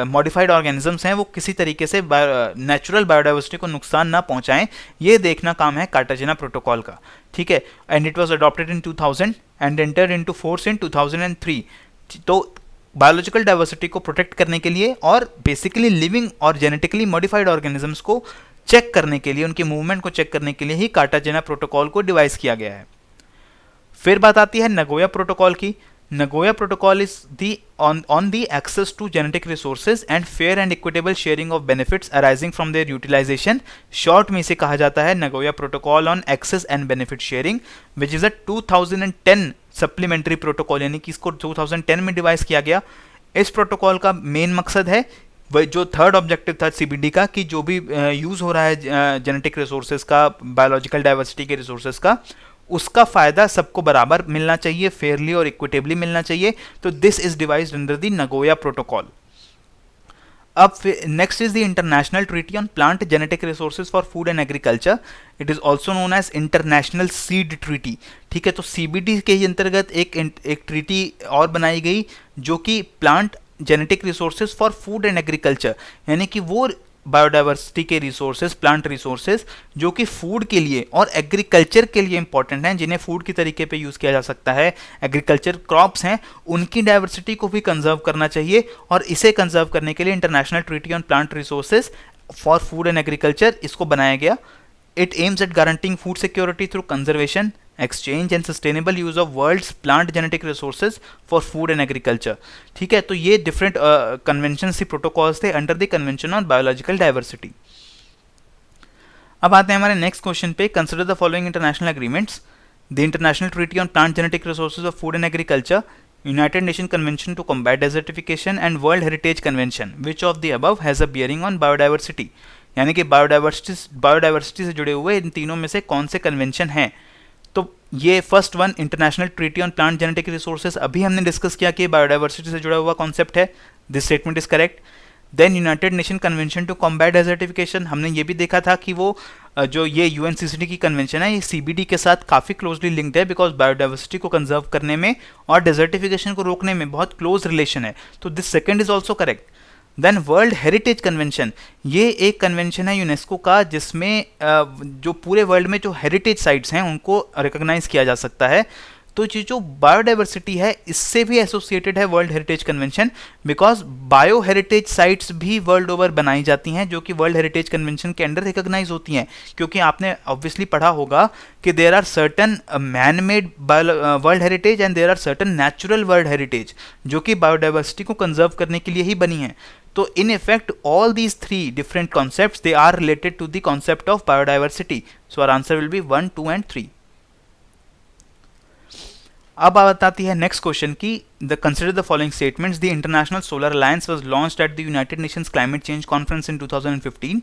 मॉडिफाइड ऑर्गेनिजम्स हैं वो किसी तरीके से नेचुरल बायोडाइवर्सिटी को नुकसान ना पहुंचाएं, ये देखना काम है कार्टाजेना प्रोटोकॉल का, ठीक है। And it was adopted in 2000 and entered into force in 2003। तो बायोलॉजिकल डाइवर्सिटी को प्रोटेक्ट करने के लिए और बेसिकली लिविंग और जेनेटिकली मॉडिफाइड ऑर्गेनिजम्स को चेक करने के लिए, उनके मूवमेंट को चेक करने के लिए ही कार्टाजेना प्रोटोकॉल को डिवाइस किया गया है। फिर बात आती है नगोया प्रोटोकॉल की। Nagoya Protocol is on the access to genetic resources and fair and equitable sharing of benefits arising from their utilization. Short में इसे कहा जाता है Nagoya Protocol on Access and Benefit Sharing, which is a 2010 supplementary protocol, यानी कि इसको 2010 में device किया गया। इस प्रोटोकॉल का मेन मकसद है जो थर्ड ऑब्जेक्टिव था CBD का, कि जो भी यूज हो रहा है जेनेटिक रिसोर्सेज का, बायोलॉजिकल डाइवर्सिटी के रिसोर्सेज का, उसका फायदा सबको बराबर मिलना चाहिए, फेयरली और इक्विटेबली मिलना चाहिए। तो this is devised under the Nagoya protocol. अब next is the international treaty on plant genetic resources for food and agriculture. It is also known as international seed treaty. ठीक है, तो CBD के ही अंतर्गत एक ट्रीटी और बनाई गई जो कि plant genetic resources for food and agriculture, यानी कि वो बायोडाइवर्सिटी के रिसोर्सेज, प्लांट रिसोर्सेज जो कि फूड के लिए और एग्रीकल्चर के लिए इंपॉर्टेंट हैं, जिन्हें फूड की तरीके पे यूज़ किया जा सकता है, एग्रीकल्चर क्रॉप्स हैं, उनकी डाइवर्सिटी को भी कंजर्व करना चाहिए। और इसे कंजर्व करने के लिए international treaty on plant resources for food and agriculture इसको बनाया गया। It aims at guaranteeing food security through conservation, exchange and sustainable use of world's plant genetic resources for food and agriculture. ठीक है, तो ये डिफरेंट कन्वेंशन से protocols थे under the convention on biological diversity. अब आते हैं हमारे नेक्स्ट क्वेश्चन पे। Consider the following international agreements: the international treaty on plant genetic resources of food and agriculture, United Nation convention to combat desertification and world heritage convention. Which of the above has a bearing on biodiversity? यानी कि biodiversity से जुड़े हुए इन तीनों में से कौन से कन्वेंशन हैं? तो ये first one international treaty on plant genetic resources, अभी हमने डिस्कस किया कि बायोडाइवर्सिटी से जुड़ा हुआ कॉन्सेप्ट है। This statement is correct. Then United Nation convention to combat desertification, हमने ये भी देखा था कि वो जो ये UNCCD की कन्वेंशन है, ये CBD के साथ काफ़ी क्लोजली लिंक्ड है, बिकॉज बायोडाइवर्सिटी को कंजर्व करने में और डेजर्टिफिकेशन को रोकने में बहुत क्लोज रिलेशन है। तो this second is also correct. Then world heritage convention, ये एक कन्वेंशन है यूनेस्को का जिसमें जो पूरे वर्ल्ड में जो हेरिटेज साइट्स हैं उनको रिकॉग्नाइज किया जा सकता है। तो ये जो बायोडाइवर्सिटी है इससे भी एसोसिएटेड है world heritage convention, because bio heritage sites भी वर्ल्ड ओवर बनाई जाती हैं जो कि वर्ल्ड हेरिटेज कन्वेंशन के अंडर रिकॉग्नाइज होती हैं। क्योंकि आपने ऑब्वियसली पढ़ा होगा कि there are certain man made world heritage and there are certain natural world heritage जो कि बायोडाइवर्सिटी को कंजर्व करने के लिए ही बनी हैं। तो in effect all these three different concepts they are related to the concept of biodiversity. So our answer will be 1, 2 and 3. अब बात आती है नेक्स्ट क्वेश्चन की। The consider the following statements. The international solar alliance was launched at the United Nations climate change conference in 2015.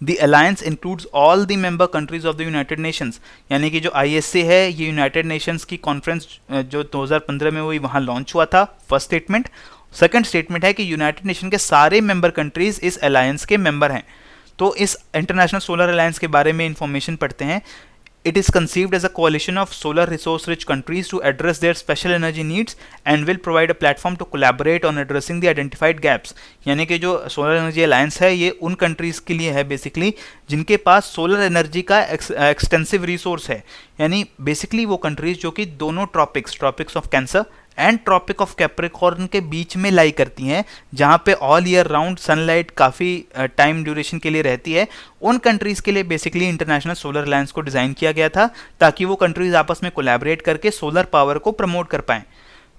The alliance includes all the member countries of the United Nations, यानी कि जो ISA है ये United Nations की conference जो 2015 में हुई वहाँ लॉन्च हुआ था, फर्स्ट स्टेटमेंट। सेकंड स्टेटमेंट है कि यूनाइटेड नेशन के सारे मेंबर कंट्रीज इस अलायंस के मेंबर हैं। तो इस इंटरनेशनल सोलर अलायंस के बारे में इंफॉर्मेशन पढ़ते हैं। It is conceived as a coalition of solar resource rich countries to address their special energy needs and will provide a platform to collaborate on addressing the identified gaps. यानी कि जो solar energy alliance है ये उन countries के लिए है basically जिनके पास सोलर एनर्जी का एक्सटेंसिव रिसोर्स है, यानी बेसिकली वो कंट्रीज जो कि दोनों tropics of cancer and tropic of capricorn के बीच में लाई करती हैं, जहाँ पे ऑल ईयर राउंड सनलाइट काफ़ी टाइम ड्यूरेशन के लिए रहती है। उन कंट्रीज़ के लिए बेसिकली इंटरनेशनल सोलर अलायंस को डिज़ाइन किया गया था ताकि वो कंट्रीज़ आपस में कोलैबोरेट करके सोलर पावर को प्रमोट कर पाएँ।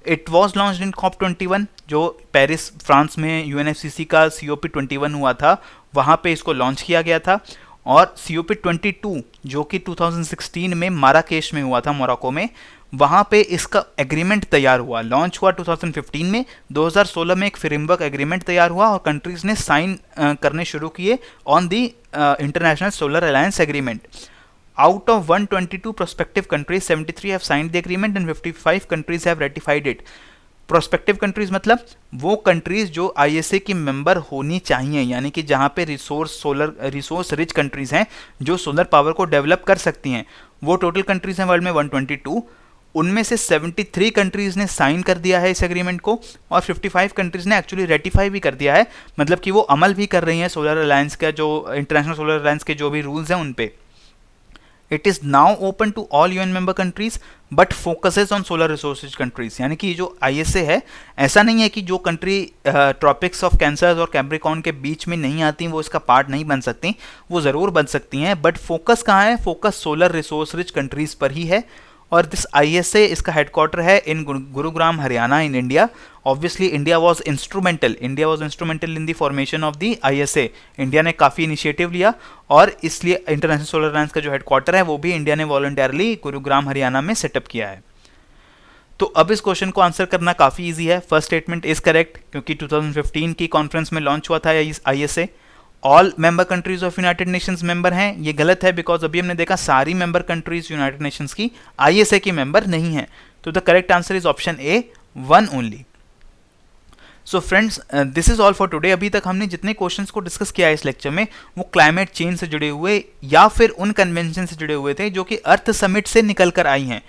It was launched in COP21 जो पेरिस फ्रांस में UNFCCC का COP21 हुआ था, वहाँ पे इसको लॉन्च किया गया था। और COP22 जो कि 2016 में माराकेश में हुआ था, मोरक्को में, वहाँ पे इसका एग्रीमेंट तैयार हुआ, लॉन्च हुआ 2015 में। 2016 में एक फ्रेमवर्क एग्रीमेंट तैयार हुआ और कंट्रीज़ ने साइन करने शुरू किए on the international solar alliance agreement. Out of 122 prospective countries 73 have signed the agreement and 55 countries have ratified it. Prospective countries मतलब वो कंट्रीज जो ISA की मेंबर होनी चाहिए, यानी कि जहाँ पे सोलर रिसोर्स रिच कंट्रीज हैं जो सोलर पावर को डेवलप कर सकती हैं। वो टोटल कंट्रीज हैं वर्ल्ड में 122, उनमें से 73 कंट्रीज़ ने साइन कर दिया है इस एग्रीमेंट को और 55 कंट्रीज़ ने एक्चुअली रेटिफाई भी कर दिया है, मतलब कि वो अमल भी कर रही हैं सोलर अलायंस का, जो इंटरनेशनल सोलर अलायंस के जो भी रूल्स हैं उन पे। It is now open to all UN member countries but focuses on solar resources countries. यानी कि जो आईएसए है, ऐसा नहीं है कि जो कंट्री ट्रॉपिक्स ऑफ कैंसर और कैप्रिकॉर्न के बीच में नहीं आती वो इसका पार्ट नहीं बन सकती, वो ज़रूर बन सकती हैं, बट फोकस कहाँ है? Focus solar resource rich countries पर ही है। और दिस आईएसए, इसका हेडक्वार्टर है in Gurugram Haryana in India. Obviously India was instrumental in the formation of the ISA. India ने काफ़ी इनिशिएटिव लिया और इसलिए इंटरनेशनल सोलर अलायंस का जो हेडक्वार्टर है वो भी इंडिया ने वॉलंटरली गुरुग्राम हरियाणा में सेटअप किया है। तो अब इस क्वेश्चन को आंसर करना काफ़ी इजी है। फर्स्ट स्टेटमेंट इज करेक्ट क्योंकि 2015 की कॉन्फ्रेंस में लॉन्च हुआ था ISA. All member countries of United Nations member हैं, ये गलत है बिकॉज अभी हमने देखा सारी मेंबर कंट्रीज यूनाइटेड नेशंस की आईएसए की मेंबर नहीं है। तो the correct answer is option A, one only. So friends, this is all for today. अभी तक हमने जितने क्वेश्चंस को डिस्कस किया है इस लेक्चर में वो क्लाइमेट चेंज से जुड़े हुए या फिर उन कन्वेंशन से जुड़े हुए थे जो कि अर्थ समिट से निकल कर आई हैं।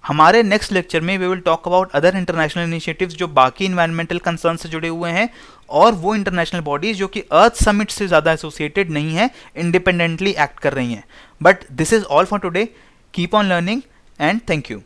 हमारे नेक्स्ट लेक्चर में we will talk about other international initiatives जो बाकी इन्वायरमेंटल कंसर्न से जुड़े हुए हैं और वो इंटरनेशनल बॉडीज जो कि अर्थ समिट से ज़्यादा एसोसिएटेड नहीं है, इंडिपेंडेंटली एक्ट कर रही हैं। But this is all for today. Keep on learning and thank you.